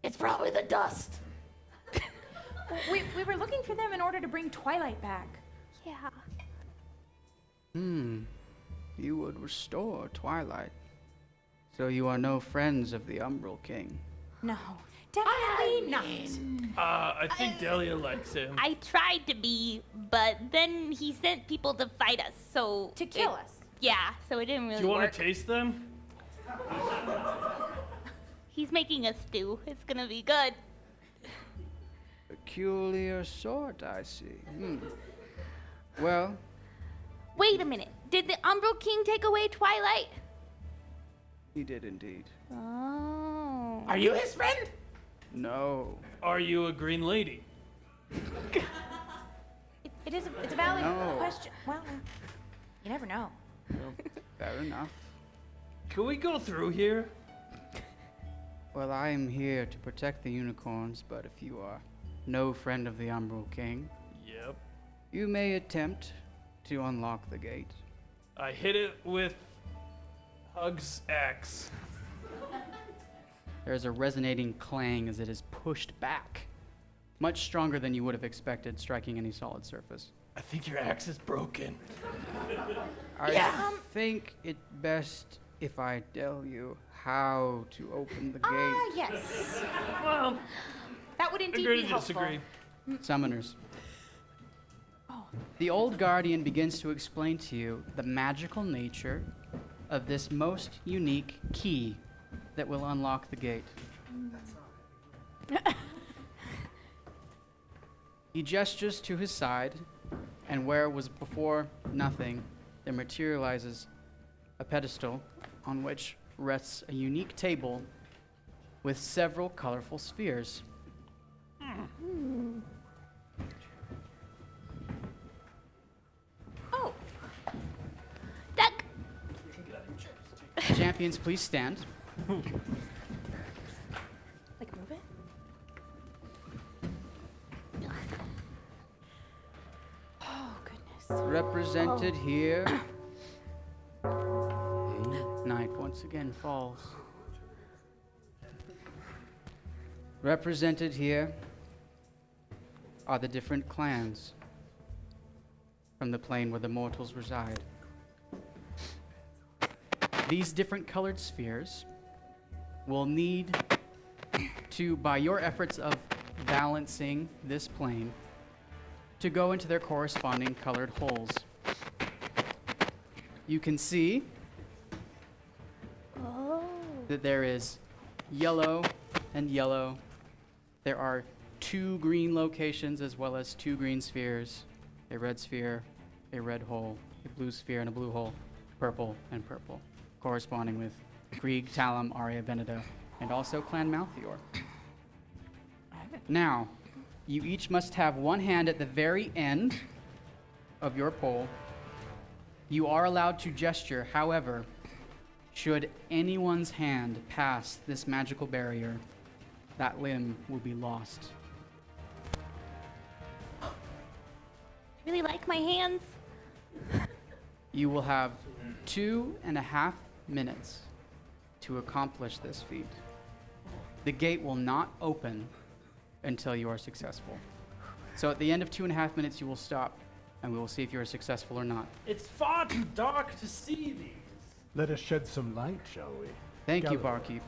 It's probably the dust. We were looking for them in order to bring Twilight back. Yeah. You would restore Twilight. So you are no friends of the Umbral King. No, definitely not. I think Delia likes him. I tried to be, but then he sent people to fight us, so... To kill us. Yeah, so it didn't really Do you work. want to taste them? He's making a stew. It's gonna be good. Peculiar sort, I see. Well, Wait a minute. Did the Umbral King take away Twilight? he did indeed. Oh. Are you his friend? No. Are you a green lady? It's a valid No. question. Well, you never know. Well, fair enough. Can we go through here? Well, I am here to protect the unicorns, but if you are no friend of the Umbral King, Yep. you may attempt to unlock the gate. I hit it with Hug's axe. There's a resonating clang as it is pushed back, much stronger than you would have expected striking any solid surface. I think your axe is broken. I think it best if I tell you how to open the gate. Yes. Well, That would indeed agree be to helpful. disagree. Summoners. The old guardian begins to explain to you the magical nature of this most unique key that will unlock the gate. He gestures to his side, and where was before nothing, there materializes a pedestal on which rests a unique table with several colorful spheres. Oh. Duck. Champions, please stand. Like move it? Oh, goodness. Represented here. Night once again falls. Represented here are the different clans from the plane where the mortals reside. These different colored spheres will need to, by your efforts of balancing this plane, to go into their corresponding colored holes. You can see that there is yellow and yellow. There are 2 green locations as well as 2 green spheres, a red sphere, a red hole, a blue sphere, and a blue hole, purple and purple, corresponding with Grieg, Talam, Arya, Beneda, and also Clan Malthior. Now, you each must have one hand at the very end of your pole. You are allowed to gesture, however, should anyone's hand pass this magical barrier, that limb will be lost. I really like my hands. You will have 2.5 minutes to accomplish this feat. The gate will not open until you are successful. So at the end of 2.5 minutes, you will stop, and we will see if you are successful or not. It's far too dark to see these. Let us shed some light, shall we? Thank you, Gallo. barkeep.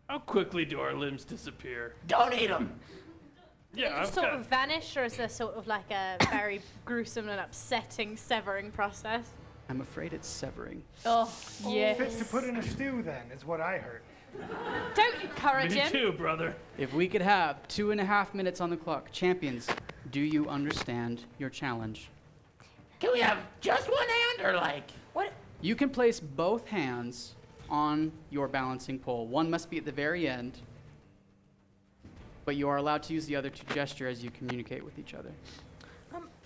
How quickly do our limbs disappear? Don't eat them. Yeah, They I've just sort got. of vanish, or is there sort of like a very gruesome and upsetting severing process? I'm afraid it's severing. Oh, yes. Fit to put in a stew, then, is what I heard. Don't encourage Me him. too, brother. If we could have 2.5 minutes on the clock. Champions, do you understand your challenge? Can we have just one hand or like? What? You can place both hands on your balancing pole. One must be at the very end, but you are allowed to use the other to gesture as you communicate with each other.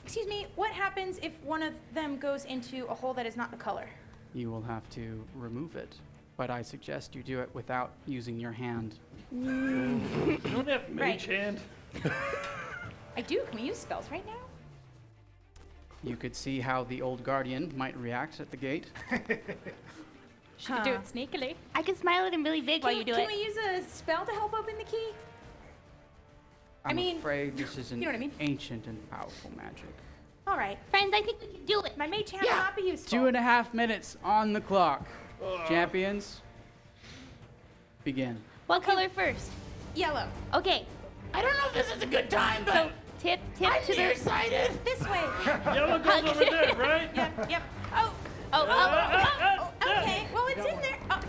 Excuse me, what happens if one of them goes into a hole that is not the color? You will have to remove it, but I suggest you do it without using your hand. You don't have mage Right. hand. I do. Can we use spells right now? You could see how the old guardian might react at the gate. She could do it sneakily. I can smile at him really big while you do Can it. we use a spell to help open the key? I'm mean, afraid this is an you know what I mean. ancient and powerful magic. All right. Friends, I think we can do it. My mage hand will not be useful. 2.5 minutes on the clock. Champions, begin. What color first? Yellow. Okay. I don't know if this is a good time, but So tip I'm to the nearsighted. This way. Yellow goes over there, right? Yep. Oh. Okay. Well, it's in there. Oh.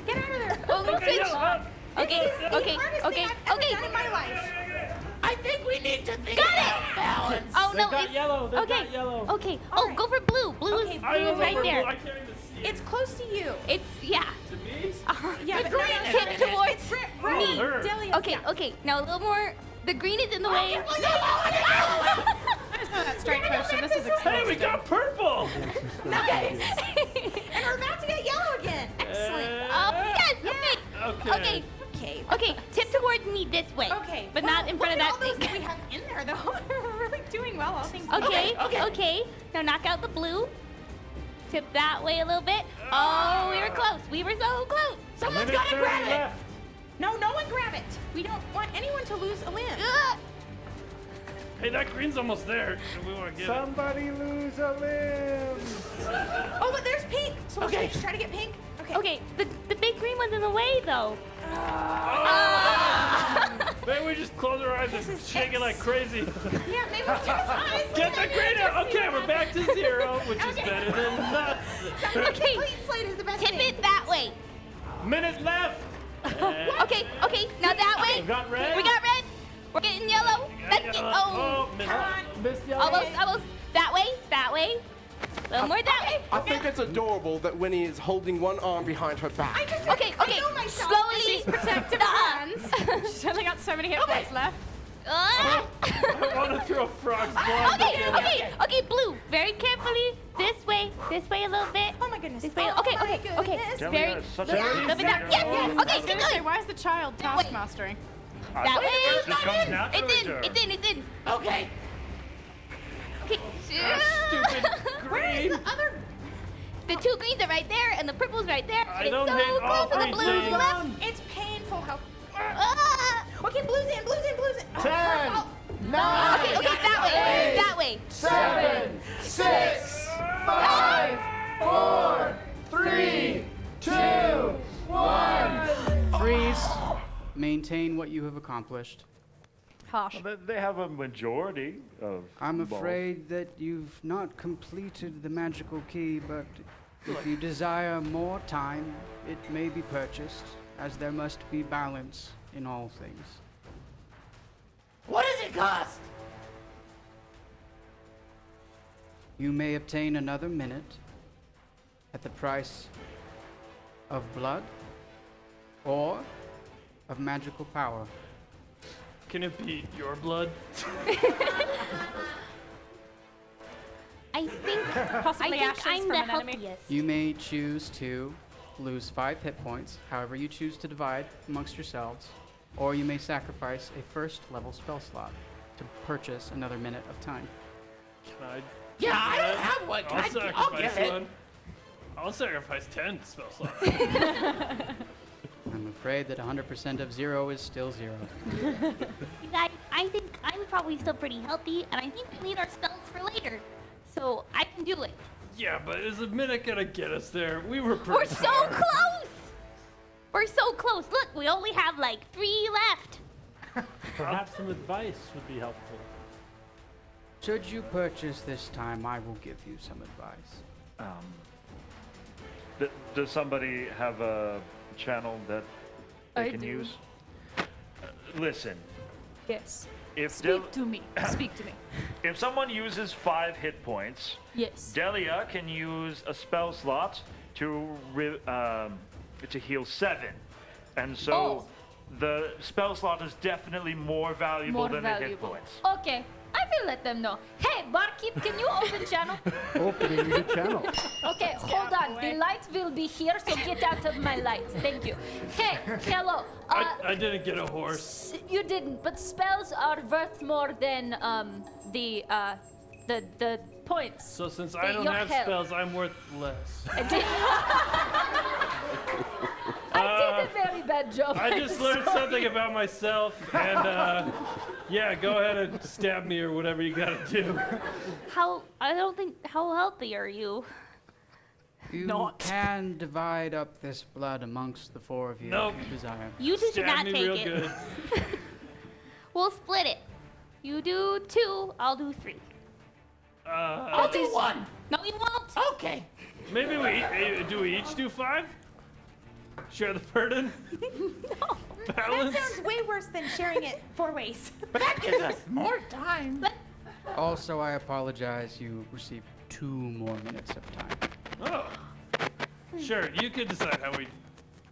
Get out of there. Oh, let's Okay, switch. yellow. Okay, This is the okay, hardest okay, thing I've ever okay. done in my life. I think we need to think Got about it! balance. Oh They've no, got it's yellow. They've okay. got yellow. Okay. All Oh, right. go for blue. Blue Okay, is I blue is don't right know there. I can't even see it. It's close to you. It's yeah. To me? Yeah, The but green is Tip in it. towards right. me. her. Delia's, Okay, yeah. okay. Now a little more. The green is in the way. I just know that straight question. This is Hey, we exhausting. got purple! Nice. And we're about to get yellow again. Excellent. Oh yes. Yeah. Okay. Okay. Okay. Okay. Okay. Tip towards me this way. Okay. But well, not in front of look that at all those thing. that we have in there, though. We're really doing well, all things Okay. Okay. Okay. Now knock out the blue. Tip that way a little bit. Oh, we were close. We were so close. Someone's Minute gotta 30 grab it. left. No one grab it. We don't want anyone to lose a limb. Ugh. Hey, that green's almost there. We want to get it. Somebody lose a limb. Oh, but there's pink. So Okay. let's try to get pink. Okay. Okay. The big green one's in the way though. Maybe we just close our eyes This and is shake it like crazy. Yeah, maybe we'll just eyes. Get the green out. Okay, we're back to 0, which is Okay. better than nothing. Okay. Clean slate is the best Tip thing. it that way. Minute left. Okay. Okay. Now that way. We got red. We got red. We're getting yellow. Let's get. Oh. missed Come it. on. Missed yellow. Almost. That way. That way. A little more that way. I think it's adorable that Winnie is holding one arm behind her back. Okay. I know myself. Slowly. She's protected her hands. She's only got so many hit points left. Ah. I want to throw frogs blind. Okay, blue. Very carefully. This way a little bit. Oh my goodness. This way. Oh Okay. my Okay. goodness. Very. is such a Little good bit down. leader. Yes. Oh. Okay. I was Keep gonna say, going. why is the child task mastering? That way. It just comes naturally It's to her. in. It's in. Okay. Okay. Stupid Where is green. the other? The two greens are right there, and the purple's right there. I And don't it's hate so all close to the three blues things. left. It's painful. How? Ah. Okay, blues in. Oh, 10, oh. 9, Okay. That way. That way. 7, 6, 5, 4, 3, 2, 1. Freeze. Maintain what you have accomplished. Harsh. They have a majority of I'm balls. afraid that you've not completed the magical key, but if you desire more time, it may be purchased, as there must be balance in all things. What does it cost? You may obtain another minute at the price of blood or of magical power. Can it be your blood? I think. Possibly ashes I'm from the an enemy. healthiest. You may choose to lose 5 hit points, however you choose to divide amongst yourselves, or you may sacrifice a first level spell slot to purchase another minute of time. Can I? Yeah, I don't have one. I'll I'll sacrifice get it. one. I'll sacrifice 10 spell slots. I'm afraid that 100% of 0 is still 0. You guys, I think I'm probably still pretty healthy, and I think we need our spells for later. So I can do it. Yeah, but is a minute gonna get us there? We were We're pretty so close! We're so close. Look, we only have like 3 left. Perhaps some advice would be helpful. Should you purchase this time, I will give you some advice. Does somebody have a channel that they I can do. use? Listen, Yes. if Speak to me. Speak to me. if someone uses 5 hit points, Yes. Delia can use a spell slot to heal 7, and so Oh. the spell slot is definitely more valuable More than the hit valuable. points. Okay, I will let them know. Hey, barkeep, can you open channel? Opening the channel. Okay, hold on. The light will be here, so get out of my light. Thank you. Hey, hello. I didn't get a horse. You didn't, but spells are worth more than the points. So since I don't your have health. spells, I'm worth less. I did a very bad job. I just learned something about myself, and yeah, go ahead and stab me or whatever you gotta do. How healthy are you? You can divide up this blood amongst the 4 of you Nope. if you desire. You two should Stab not me take real it. good. We'll split it. You do 2, I'll do 3. I'll do 1. No, you won't. Okay. Maybe we each do 5? Share the burden? That Balance? sounds way worse than sharing it 4 ways. But that gives us more time. Also, I apologize. You received 2 more minutes of time. Oh. Sure, you can decide how we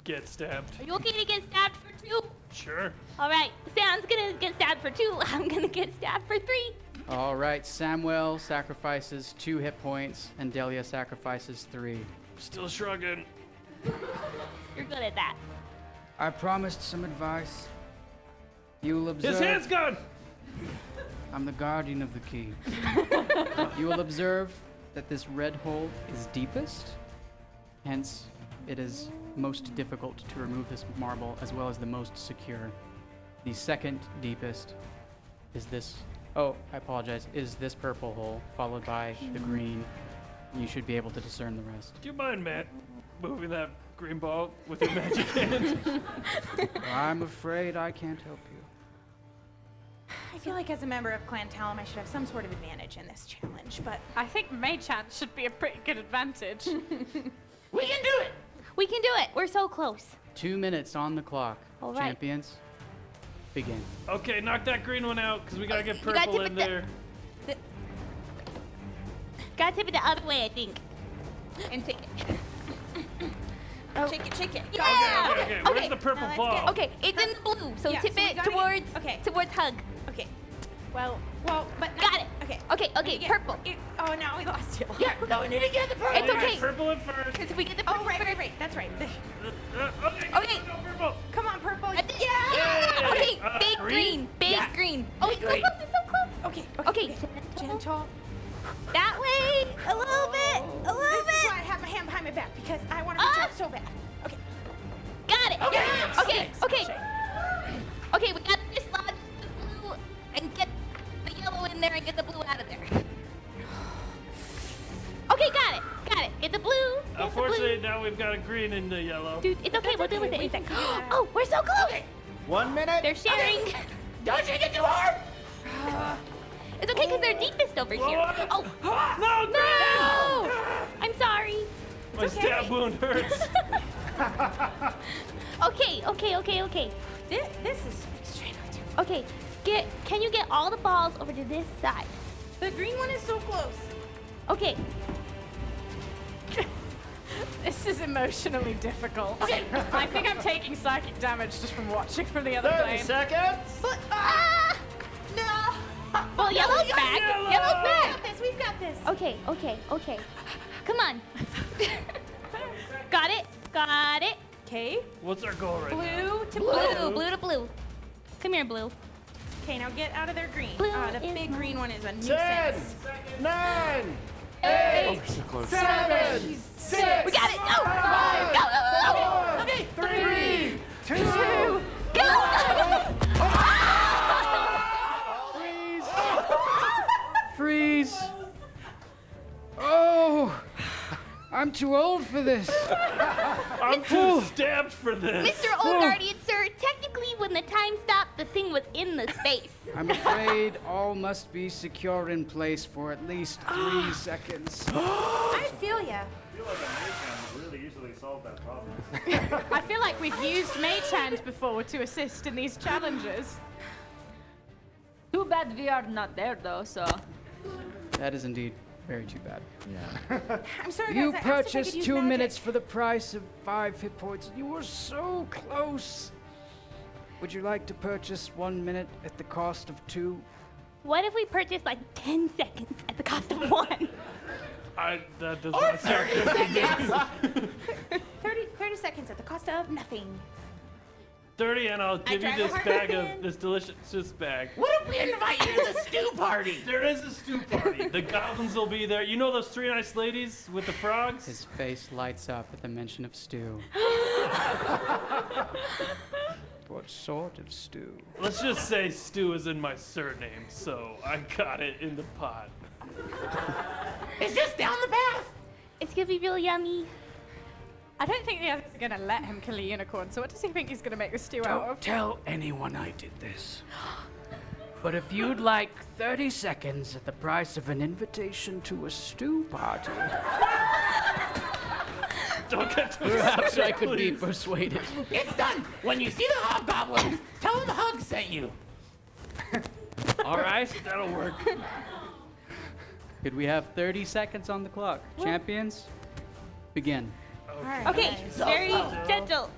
get stabbed. Are you okay to get stabbed for 2? Sure. All right. Sam's gonna get stabbed for 2. I'm gonna get stabbed for 3. All right, Samuel sacrifices 2 hit points, and Delia sacrifices 3. Still shrugging. You're good at that. I promised some advice. You will observe. His hand's gone! I'm the guardian of the key. You will observe that this red hole is deepest, hence it is most difficult to remove this marble as well as the most secure. The second deepest is this, oh, I apologize, is this purple hole, followed by the green. You should be able to discern the rest. Do you mind, Matt, moving that green ball with your magic hand? I'm afraid I can't help you. I feel like as a member of Clan Talam, I should have some sort of advantage in this challenge, but I think Mage Hand should be a pretty good advantage. We can do it. We can do it. We're so close. 2 minutes on the clock. All right. Champions, begin. Okay, knock that green one out, because we gotta get You gotta purple tip in it there. Gotta tip it the other way, I think. And take it. shake it, shake it. Yeah! Okay, where's the purple ball? Okay, it's in the blue, so Yeah, tip so we it gotta towards get- okay. towards Hug. Okay. Well, but Got it. Okay. Okay, purple. Oh, now we lost you. Yeah, no, we need to get the purple. It's okay. Purple at first. Because if we get the Oh, purple right, first. right, right. That's right. Okay, Okay. go purple. Come on, purple. Yeah! Okay, big green? green, big Yeah. green. Oh, it's so Green. close, it's so close. Okay. Okay, Gentle. that way, a little bit, a little This is bit. why I have my hand behind my back because I want to reach out so bad. Okay. Got it. Okay. Yeah. Okay, okay. Okay, we got to dislodge the blue and get the yellow in there and get the blue out of there. Okay, got it. Got it. Get the blue. Get the blue. Unfortunately, now we've got a green and the yellow. Dude, it's okay. We'll deal with it in a sec. Oh, we're so close. 1 minute. They're sharing. Don't shake it too hard. It's okay because they're deepest over here. Oh, No, no! I'm sorry. My stab wound hurts. Okay. This is extremely difficult. Okay, can you get all the balls over to this side? The green one is so close. Okay. This is emotionally difficult. I think I'm taking psychic damage just from watching from the other 30 plane. seconds. But, no. Well, yellow's back. Yellow's back. We've got this. Okay. Come on. Got it. Okay. What's our goal right now? Blue to Blue to blue. Come here, blue. Okay, now get out of their green. Blue The is big mine. green one is a 10, nuisance. 9, 8, 7, 6. We got it. Go. Five, Go. four, Okay. 3, 2. Freeze! Oh! I'm too old for this. I'm too stabbed for this. Mr. Old Guardian, sir, technically when the time stopped, the thing was in the space. I'm afraid all must be secure in place for at least 3 seconds. I feel ya. I feel like a mage hand would really easily solve that problem. I feel like we've used Mage Hand before to assist in these challenges. Too bad we are not there though, so. That is indeed very too bad. Yeah. I'm sorry, You guys. I asked if I could purchased use 2 magic. minutes for the price of 5 hit points. You were so close. Would you like to purchase 1 minute at the cost of 2? What if we purchased like 10 seconds at the cost of 1? That does not sound good to me. 30 seconds at the cost of nothing. 30 and I'll give you tried this hard bag again. of this delicious bag. What if we invite you to the stew party? There is a stew party. The goblins will be there. You know those 3 nice ladies with the frogs? His face lights up at the mention of stew. What sort of stew? Let's just say stew is in my surname, so I got it in the pot. It's just down the path. It's gonna be real yummy. I don't think the others are going to let him kill a unicorn, so what does he think he's going to make the stew out of? Don't tell anyone I did this. But if you'd like 30 seconds at the price of an invitation to a stew party, Don't get too perhaps excited, I could be please. persuaded. It's done. When you see the hobgoblins, tell them Hug sent you. All right. That'll work. Could we have 30 seconds on the clock? Champions, begin. Okay, very gentle.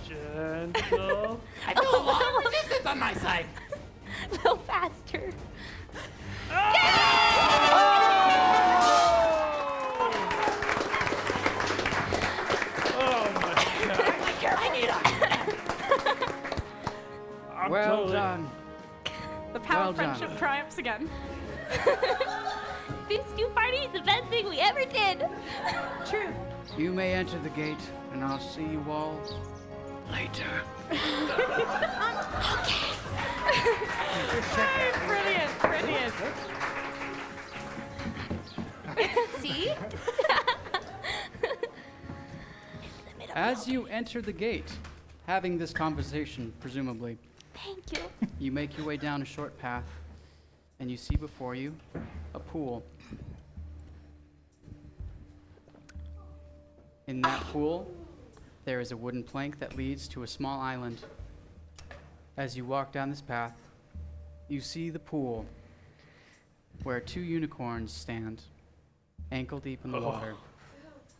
Gentle. I feel a lot of resistance on my side. A little faster. Oh my god. I need a... I'm Well totally- done. The power Well of friendship done. triumphs again. This stew party is the best thing we ever did. True. You may enter the gate, and I'll see you all later. Brilliant, brilliant. See? As you enter the gate, having this conversation, presumably, Thank you. you make your way down a short path, and you see before you a pool. In that pool, there is a wooden plank that leads to a small island. As you walk down this path, you see the pool where 2 unicorns stand, ankle deep in the water.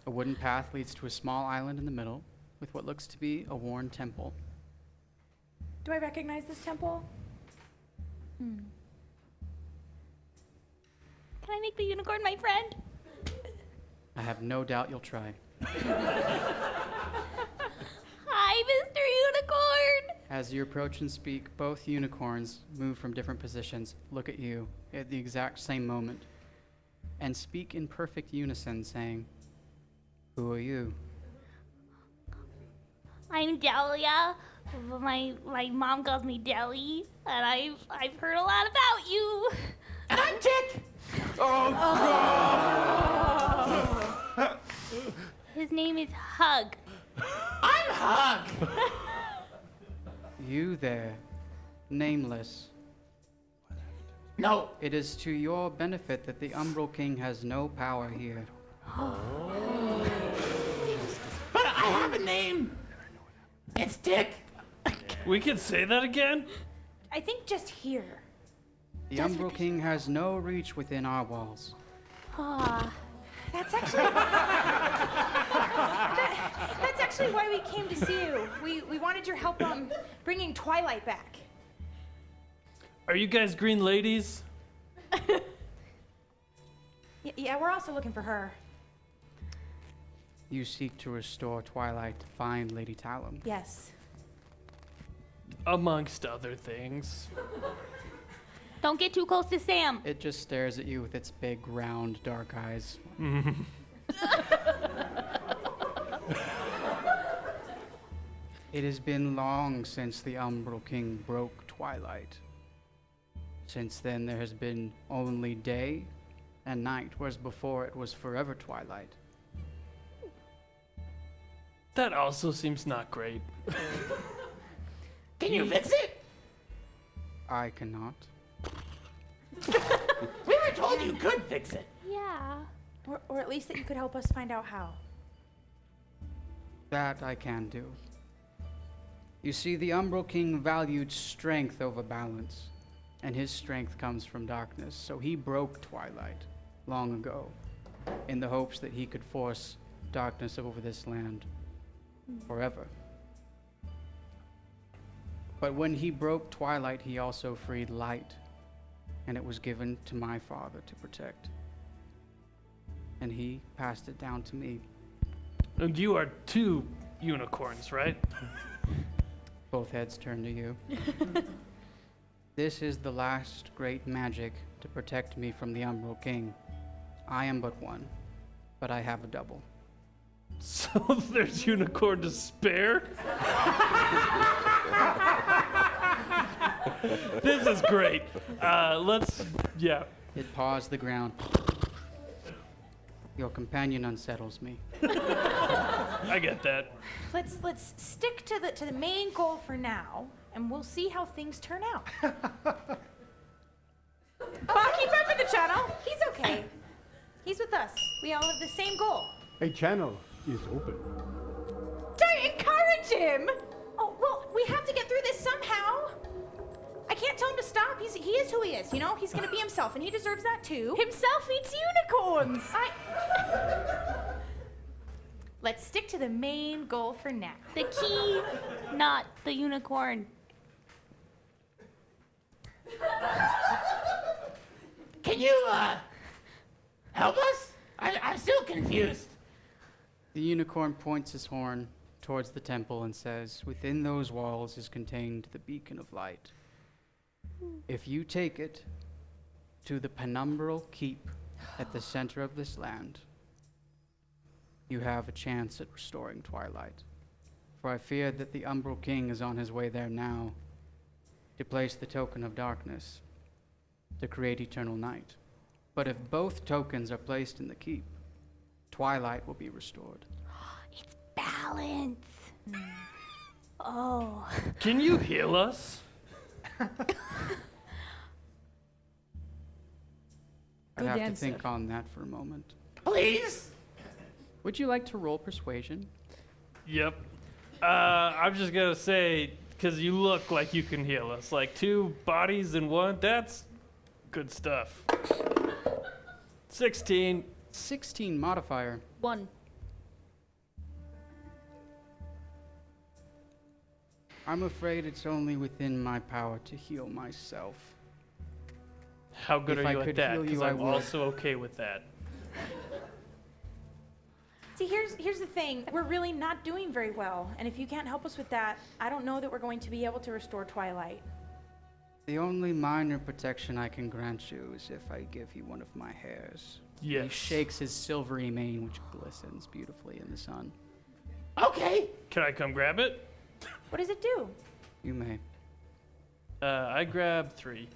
A wooden path leads to a small island in the middle with what looks to be a worn temple. Do I recognize this temple? Can I make the unicorn my friend? I have no doubt you'll try. Hi, Mr. Unicorn. As you approach and speak, both unicorns move from different positions, look at you at the exact same moment, and speak in perfect unison, saying, "Who are you?" I'm Dahlia. My mom calls me Deli, and I've heard a lot about you. And I'm Tick. His name is Hug. I'm Hug. You there, nameless. No. It is to your benefit that the Umbral King has no power here. But I have a name. It's Tick. We can say that again? I think just here. The Umbral King has no reach within our walls. Ah, that's actually that's actually why we came to see you. We wanted your help on bringing Twilight back. Are you guys green ladies? Yeah, we're also looking for her. You seek to restore Twilight to find Lady Talam. Yes. Amongst other things. Don't get too close to Sam. It just stares at you with its big, round, dark eyes. It has been long since the Umbral King broke twilight. Since then, there has been only day and night, whereas before it was forever twilight. That also seems not great. Can you fix it? I cannot. We were told you could fix it. Yeah. Or at least that you could help us find out how. That I can do. You see, the Umbral King valued strength over balance, and his strength comes from darkness, so he broke twilight long ago in the hopes that he could force darkness over this land forever. But when he broke twilight, he also freed light, and it was given to my father to protect. And he passed it down to me. And you are 2 unicorns, right? Both heads turn to you. This is the last great magic to protect me from the Umbral King. I am but one, but I have a double. So there's unicorn to spare? This is great. Yeah. It paws the ground. Your companion unsettles me. I get that. Let's stick to the main goal for now, and we'll see how things turn out. Bob, keep up with the channel. He's okay. He's with us. We all have the same goal. A channel is open. Don't encourage him! Oh, well, we have to get through this somehow. I can't tell him to stop. He is who he is, you know? He's gonna be himself, and he deserves that too. Himself eats unicorns! Let's stick to the main goal for now. The key, not the unicorn. Can you, help us? I'm still confused. The unicorn points his horn towards the temple and says, "Within those walls is contained the beacon of light. If you take it to the penumbral keep at the center of this land, you have a chance at restoring twilight. For I fear that the Umbral King is on his way there now to place the token of darkness to create eternal night. But if both tokens are placed in the keep, twilight will be restored." It's balance. Oh. Can you heal us? I'd have to think on that for a moment. Please? Would you like to roll persuasion? Yep. I'm just gonna say, because you look like you can heal us. Like 2 bodies in 1, that's good stuff. 16. 16 modifier. 1. I'm afraid it's only within my power to heal myself. How good If are I you at could that? heal Because you, I I'm would. also okay with that. See, here's the thing. We're really not doing very well, and if you can't help us with that, I don't know that we're going to be able to restore twilight. The only minor protection I can grant you is if I give you one of my hairs. He Yes. shakes his silvery mane, which glistens beautifully in the sun. Okay. Can I come grab it? What does it do? You may. I grab 3.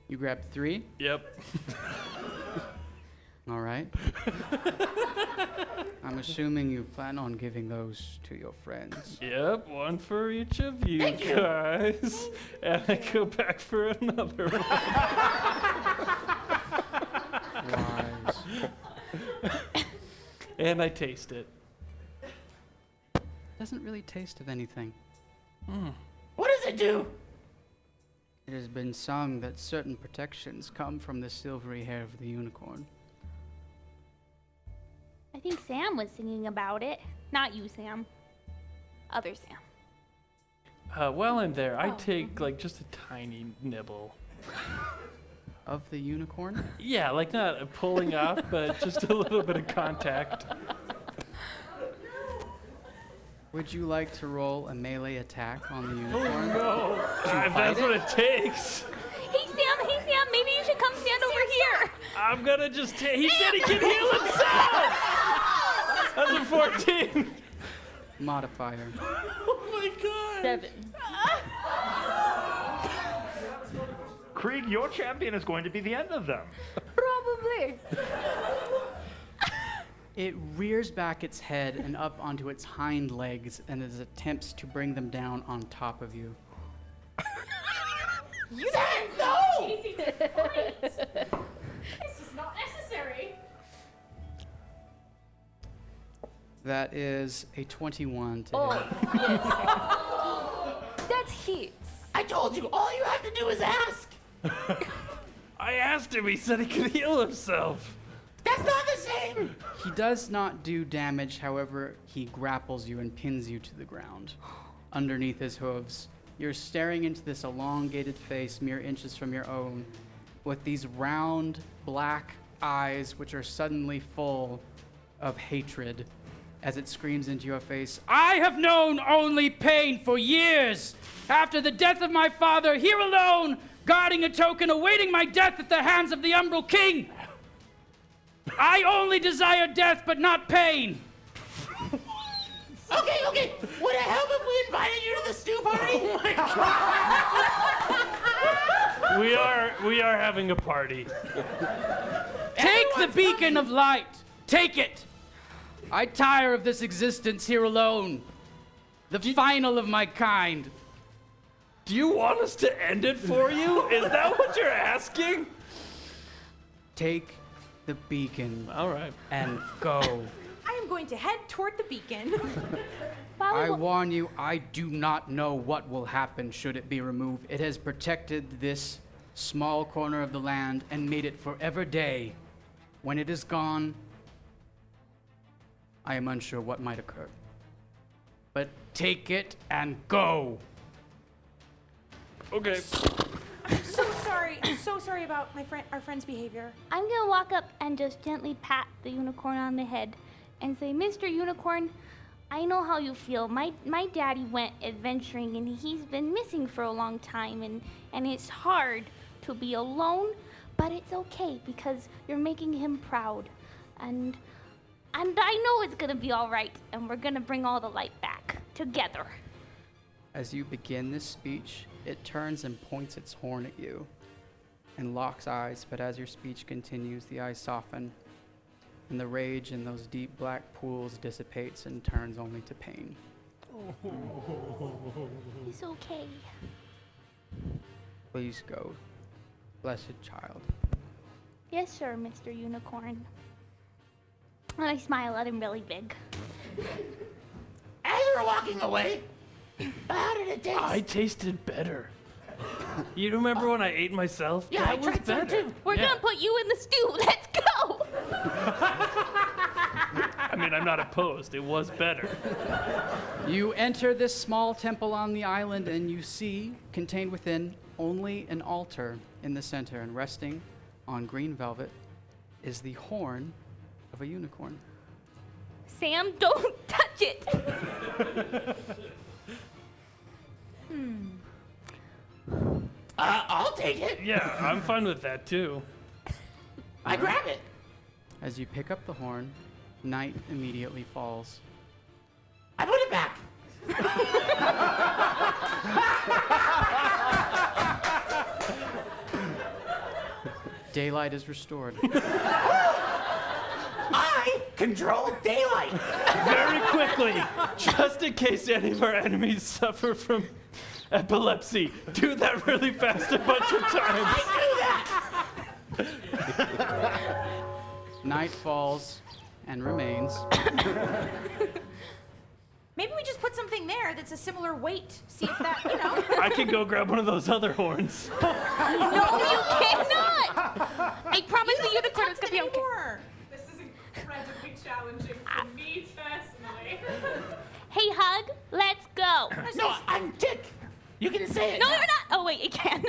You grab 3? Yep. All right. I'm assuming you plan on giving those to your friends. Yep, 1 for each of you Thank you. guys. And I go back for another one. Wise. And I taste it. Doesn't really taste of anything. What does it do? It has been sung that certain protections come from the silvery hair of the unicorn. I think Sam was singing about it. Not you, Sam. Other Sam. While I'm there, I take like just a tiny nibble. Of the unicorn? Yeah, like not pulling off, but just a little bit of contact. Would you like to roll a melee attack on the unicorn? No, if that's what it takes. Hey, Sam, maybe you should come stand over here. I'm gonna just take. He said he can heal himself! That's a 14. modifier. Oh my god! 7. Krieg, your champion is going to be the end of them. Probably. It rears back its head and up onto its hind legs and it attempts to bring them down on top of you. You Sam, no! Easy to fight. This is not necessary. That is a 21 to hit. Oh, yes. That's hits. I told you, all you have to do is ask. I asked him, he said he could heal himself. That's not the same. He does not do damage, however, he grapples you and pins you to the ground. Underneath his hooves, you're staring into this elongated face mere inches from your own, with these round, black eyes which are suddenly full of hatred as it screams into your face, I have known only pain for years. After the death of my father, here alone, guarding a token, awaiting my death at the hands of the Umbral King. I only desire death, but not pain. Okay. Would it help if we invited you to the stew party? Oh my god. We are having a party. Take the beacon of light. Take it. I tire of this existence here alone. The final of my kind. Do you want us to end it for you? Is that what you're asking? Take the beacon. All right. And go. I am going to head toward the beacon. I warn you, I do not know what will happen should it be removed. It has protected this small corner of the land and made it forever day. When it is gone, I am unsure what might occur. But take it and go. Okay. I'm so sorry about our friend's behavior. I'm gonna walk up and just gently pat the unicorn on the head and say, Mr. Unicorn, I know how you feel. My daddy went adventuring and he's been missing for a long time and it's hard to be alone, but it's okay because you're making him proud. And I know it's gonna be all right and we're gonna bring all the light back together. As you begin this speech, it turns and points its horn at you and locks eyes, but as your speech continues, the eyes soften and the rage in those deep black pools dissipates and turns only to pain. It's okay. Please go, blessed child. Yes, sir, Mr. Unicorn. And I smile at him really big. As we're walking away, how did it taste? I tasted better. You remember when I ate myself? Yeah, that I was tried some better. too. We're gonna put you in the stew. Let's go. I mean, I'm not opposed. It was better. You enter this small temple on the island and you see, contained within, only an altar in the center, and resting on green velvet is the horn of a unicorn. Sam, don't touch it. I'll take it. Yeah, I'm fine with that too. I grab it. As you pick up the horn, night immediately falls. I put it back. Daylight is restored. I control daylight. Very quickly, just in case any of our enemies suffer from epilepsy, do that really fast a bunch of times. I do that. Night falls and remains. Maybe we just put something there that's a similar weight. See if that, I can go grab one of those other horns. No, you cannot. I promise the unicorn is gonna be okay. This is incredibly challenging for me personally. Hey, Hug, let's go. No, I'm Tick. You can say it. No, now. you're not. Oh, wait, you can.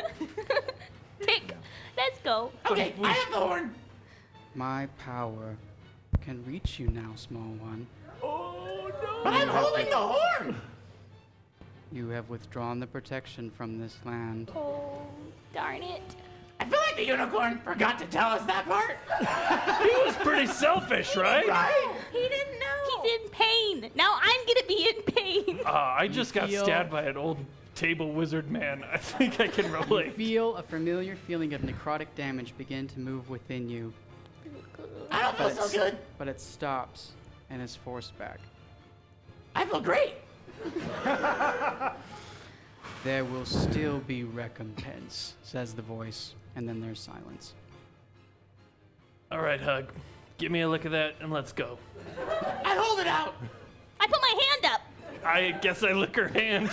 Tick, let's go. Okay, I have the horn. My power can reach you now, small one. Oh, no. But I'm holding the horn. You have withdrawn the protection from this land. Oh, darn it. I feel like the unicorn forgot to tell us that part. He was pretty selfish, right? Right? He didn't know. He's in pain. pain. Now I'm gonna be in pain. I just got feel- stabbed by an old table wizard man. I think I can You relate. feel a familiar feeling of necrotic damage begin to move within you. I don't feel so good. But it stops and is forced back. I feel great. There will still be recompense, says the voice, and then there's silence. All right, Hug. Give me a look at that and let's go. I hold it out. I put my hand up. I guess I lick her hand.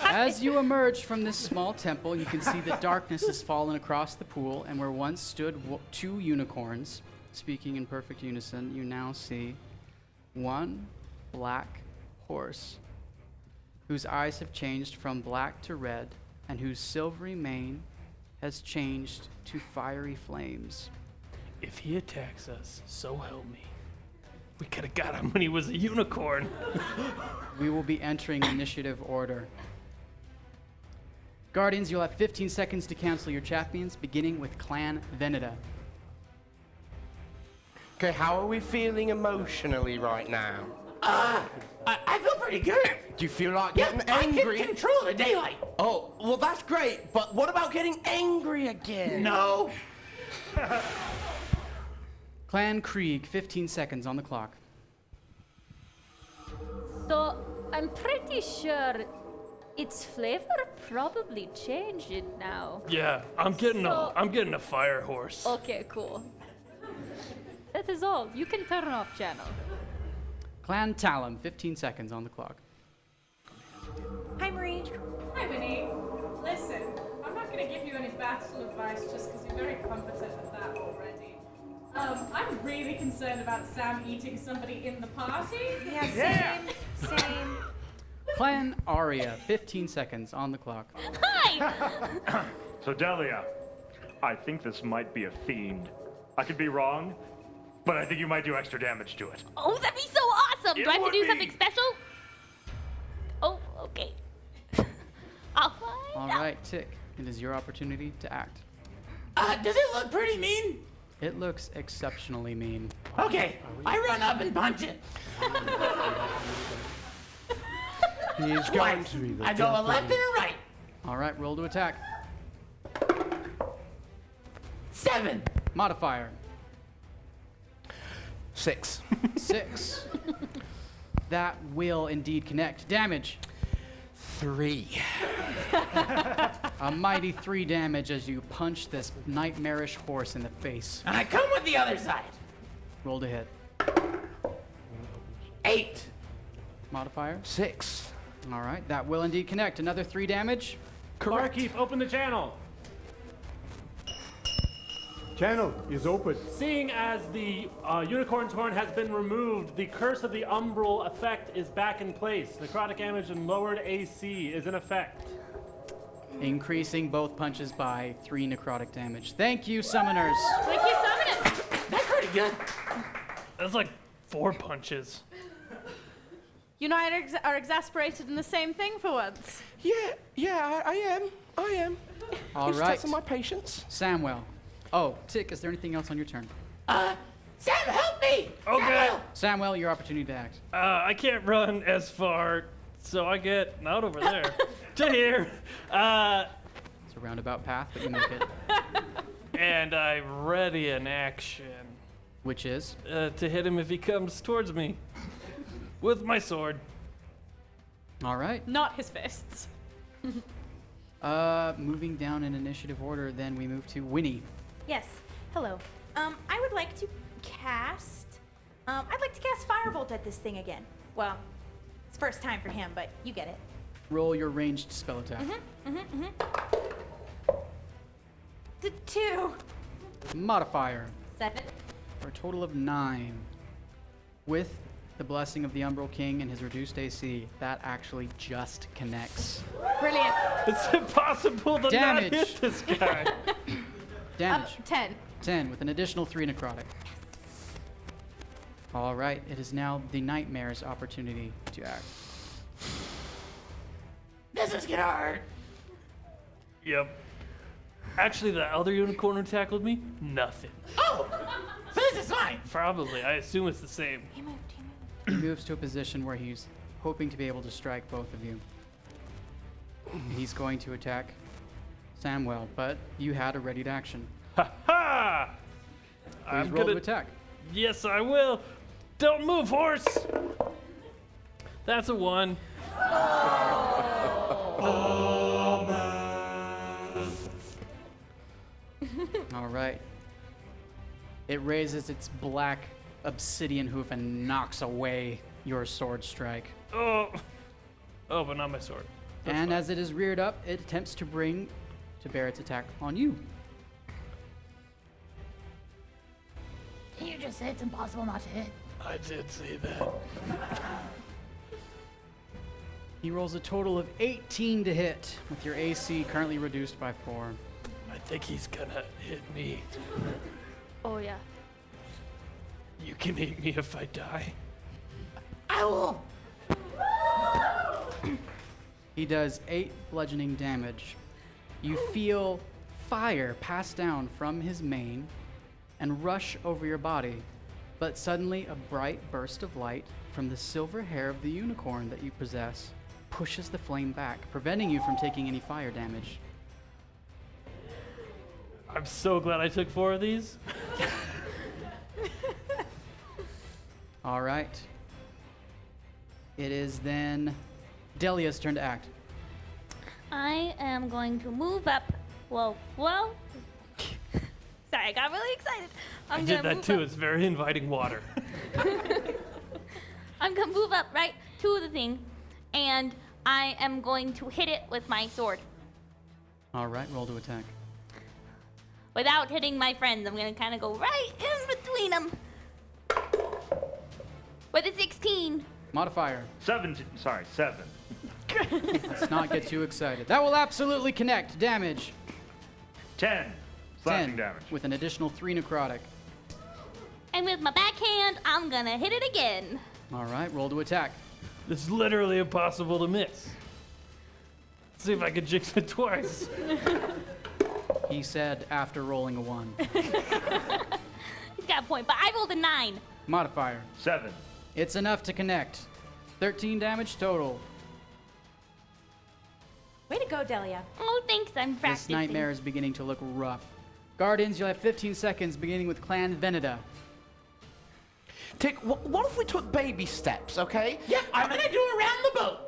As you emerge from this small temple, you can see that darkness has fallen across the pool, and where once stood two unicorns, speaking in perfect unison, you now see one black horse whose eyes have changed from black to red, and whose silvery mane has changed to fiery flames. If he attacks us, so help me. We could have got him when he was a unicorn. We will be entering initiative order. Guardians, you'll have 15 seconds to cancel your champions, beginning with Clan Veneta. Okay, how are we feeling emotionally right now? I feel pretty good. Do you feel like getting angry? I can control the daylight. Oh, well, that's great, but what about getting angry again? No. Clan Krieg, 15 seconds on the clock. So I'm pretty sure its flavor probably changed it now. Yeah, I'm getting a fire horse. Okay, cool. That is all. You can turn off channel. Clan Talam, 15 seconds on the clock. Hi, Marie. Hi, Winnie. Listen, I'm not going to give you any battle advice just because you're very competent at that already. I'm really concerned about Sam eating somebody in the party. Yeah, same. Clan Arya, 15 seconds on the clock. Hi. So Delia, I think this might be a fiend. I could be wrong, but I think you might do extra damage to it. Oh, that'd be so awesome. Do I have to would do be. something special? Oh, okay. I'll find All out. right, Tick, it is your opportunity to act. Does it look pretty mean? It looks exceptionally mean. Okay, I run up and punch it. He's going to be the I go a death left of and a right. All right, roll to attack. 7. Modifier. 6. 6. That will indeed connect. Damage. 3. A mighty 3 damage as you punch this nightmarish horse in the face. And I come with the other side. Roll to hit. 8. Modifier. 6. All right, that will indeed connect. Another 3 damage. Barkeep, open the channel. Channel is open. Seeing as the unicorn's horn has been removed, the curse of the umbral effect is back in place. Necrotic damage and lowered AC is in effect. Increasing both punches by 3 necrotic damage. Thank you, summoners. Thank you, summoners. That's pretty good. That's like 4 punches. You and I are exasperated in the same thing for once. Yeah, I am. All He's right. testing my patience. Samwell. Oh, Tick, is there anything else on your turn? Sam, help me. Okay. Samwell, your opportunity to act. I can't run as far, so I get not over there to here. It's a roundabout path, but you make it. And I ready an action. Which is? To hit him if he comes towards me with my sword. All right. Not his fists. Moving down in initiative order, then we move to Winnie. Yes. Hello. I would like to cast. I'd like to cast Firebolt at this thing again. Well, it's first time for him, but you get it. Roll your ranged spell attack. The 2. Modifier. 7. For a total of 9. With the blessing of the Umbral King and his reduced AC, that actually just connects. Brilliant. It's impossible to Damage. not hit this guy. Damage. 10. 10 with an additional 3 necrotic. All right, it is now the Nightmare's opportunity to act. This is gonna hurt. Yep. Actually, the other unicorn who tackled me, nothing. Oh, so this is fine. Probably. I assume it's the same. He moves to a position where he's hoping to be able to strike both of you. He's going to attack Samwell, but you had a readied action. Ha ha! Please roll to attack. Yes, I will. Don't move, horse. That's a 1. All right. It raises its black obsidian hoof and knocks away your sword strike. Oh, but not my sword. That's and fine. as it is reared up, it attempts to bring to bear its attack on you. Didn't you just say it's impossible not to hit? I did say that. He rolls a total of 18 to hit, with your AC currently reduced by 4. I think he's gonna hit me. Oh, yeah. You can eat me if I die. I will. He does 8 bludgeoning damage. You feel fire pass down from his mane and rush over your body, but suddenly a bright burst of light from the silver hair of the unicorn that you possess pushes the flame back, preventing you from taking any fire damage. I'm so glad I took 4 of these. All right. It is then Delia's turn to act. I am going to move up. Whoa. Sorry, I got really excited. I did that too. It's very inviting water. I'm gonna move up right to the thing, and I am going to hit it with my sword. All right, roll to attack. Without hitting my friends, I'm gonna kind of go right in between them. With a 16. Modifier. 7. Let's not get too excited. That will absolutely connect. Damage. 10. Slashing damage. With an additional 3 necrotic. And with my backhand, I'm gonna hit it again. All right, roll to attack. It's literally impossible to miss. Let's see if I can jinx it twice. He said after rolling a 1. He's got a point, but I rolled a 9. Modifier. 7. It's enough to connect. 13 damage total. Way to go, Delia. Oh, thanks. I'm This practicing. nightmare is beginning to look rough. Guardians, you'll have 15 seconds, beginning with Clan Veneda. Tick, what if we took baby steps, okay? Yeah, I'm gonna do around the boat.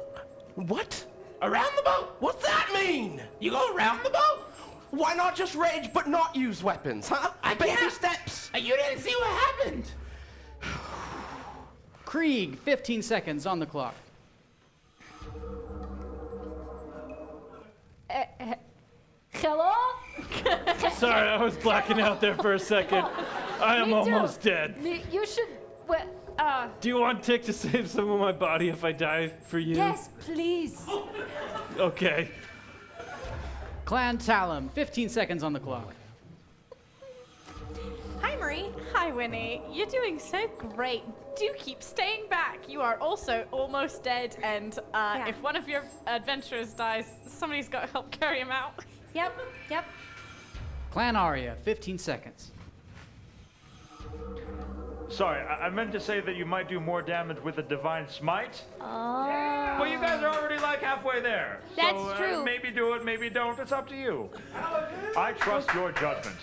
What? Around the boat. What's that mean? You go around the boat. Why not just rage but not use weapons, huh? Baby can't. steps. You didn't see what happened. Krieg, 15 seconds on the clock. Hello? Sorry, I was blacking out there for a second. I am Me too. almost dead. You should. Do you want Tick to save some of my body if I die for you? Yes, please. Okay. Clan Talam, 15 seconds on the clock. Hi, Marie. Hi, Winnie. You're doing so great. Do keep staying back. You are also almost dead, and if one of your adventurers dies, somebody's got to help carry him out. Yep. Clan Arya, 15 seconds. Sorry, I meant to say that you might do more damage with a divine smite. Oh. Well, you guys are already like halfway there. That's so, true. Maybe do it, maybe don't. It's up to you. I trust your judgment.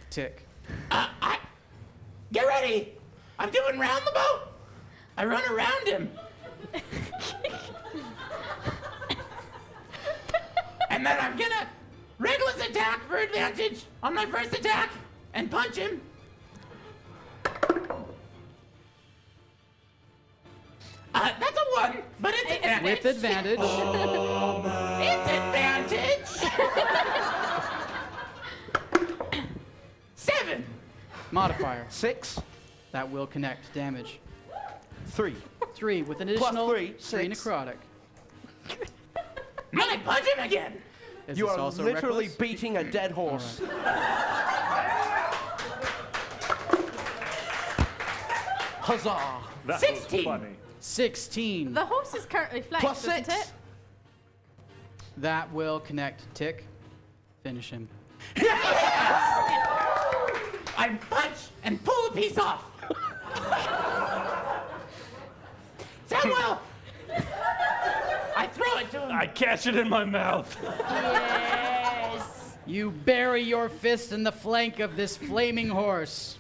Tick. Get ready. I'm doing round the boat. I run around him. And then I'm gonna reckless attack for advantage on my first attack and punch him. That's a 1, but it's advantage. With advantage. It's advantage. 7. Modifier. 6. That will connect. Damage. 3. 3 with an Plus additional 3, 3 6. necrotic. And I punch him again. Is You this are also literally reckless? beating a dead horse. Huzzah! That 16. was funny. 16. The horse is currently flanked, Plus isn't 6. it? That will connect. Tick. Finish him. I punch and pull a piece off. Samuel! I throw it to him. I catch it in my mouth. Yes. You bury your fist in the flank of this flaming horse.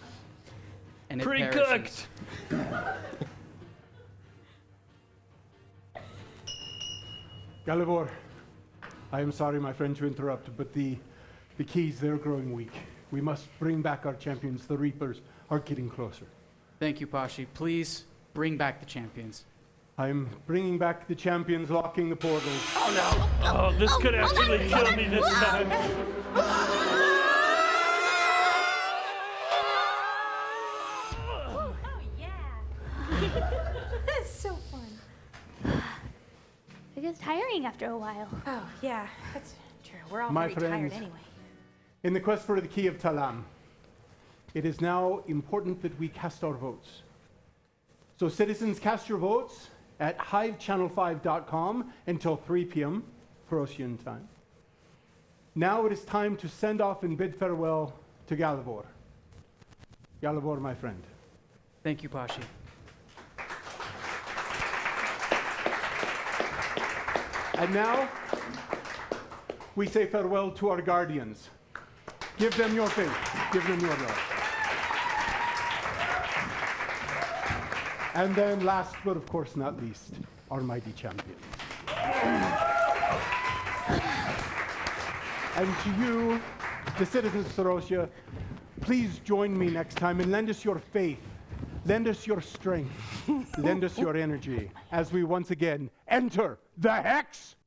And it perishes. Pre-cooked. Galivor, I am sorry, my friend, to interrupt, but the keys, they're growing weak. We must bring back our champions. The Reapers are getting closer. Thank you, Pashi. Please bring back the champions. I'm bringing back the champions, locking the portals. Oh no! Oh, this could actually kill me this time. Oh, yeah. That's so fun. It gets tiring after a while. Oh, yeah. That's true. We're all My very tired friends, anyway. in the quest for the key of Talam, it is now important that we cast our votes. So citizens, cast your votes at hivechannel5.com until 3 p.m. Croatian time. Now it is time to send off and bid farewell to Galivor. Galivor, my friend. Thank you, Pashi. And now, we say farewell to our guardians. Give them your faith. Give them your love. And then last, but of course not least, our mighty champion. And to you, the citizens of Sarosia, please join me next time and lend us your faith, lend us your strength, lend us your energy as we once again enter the Hex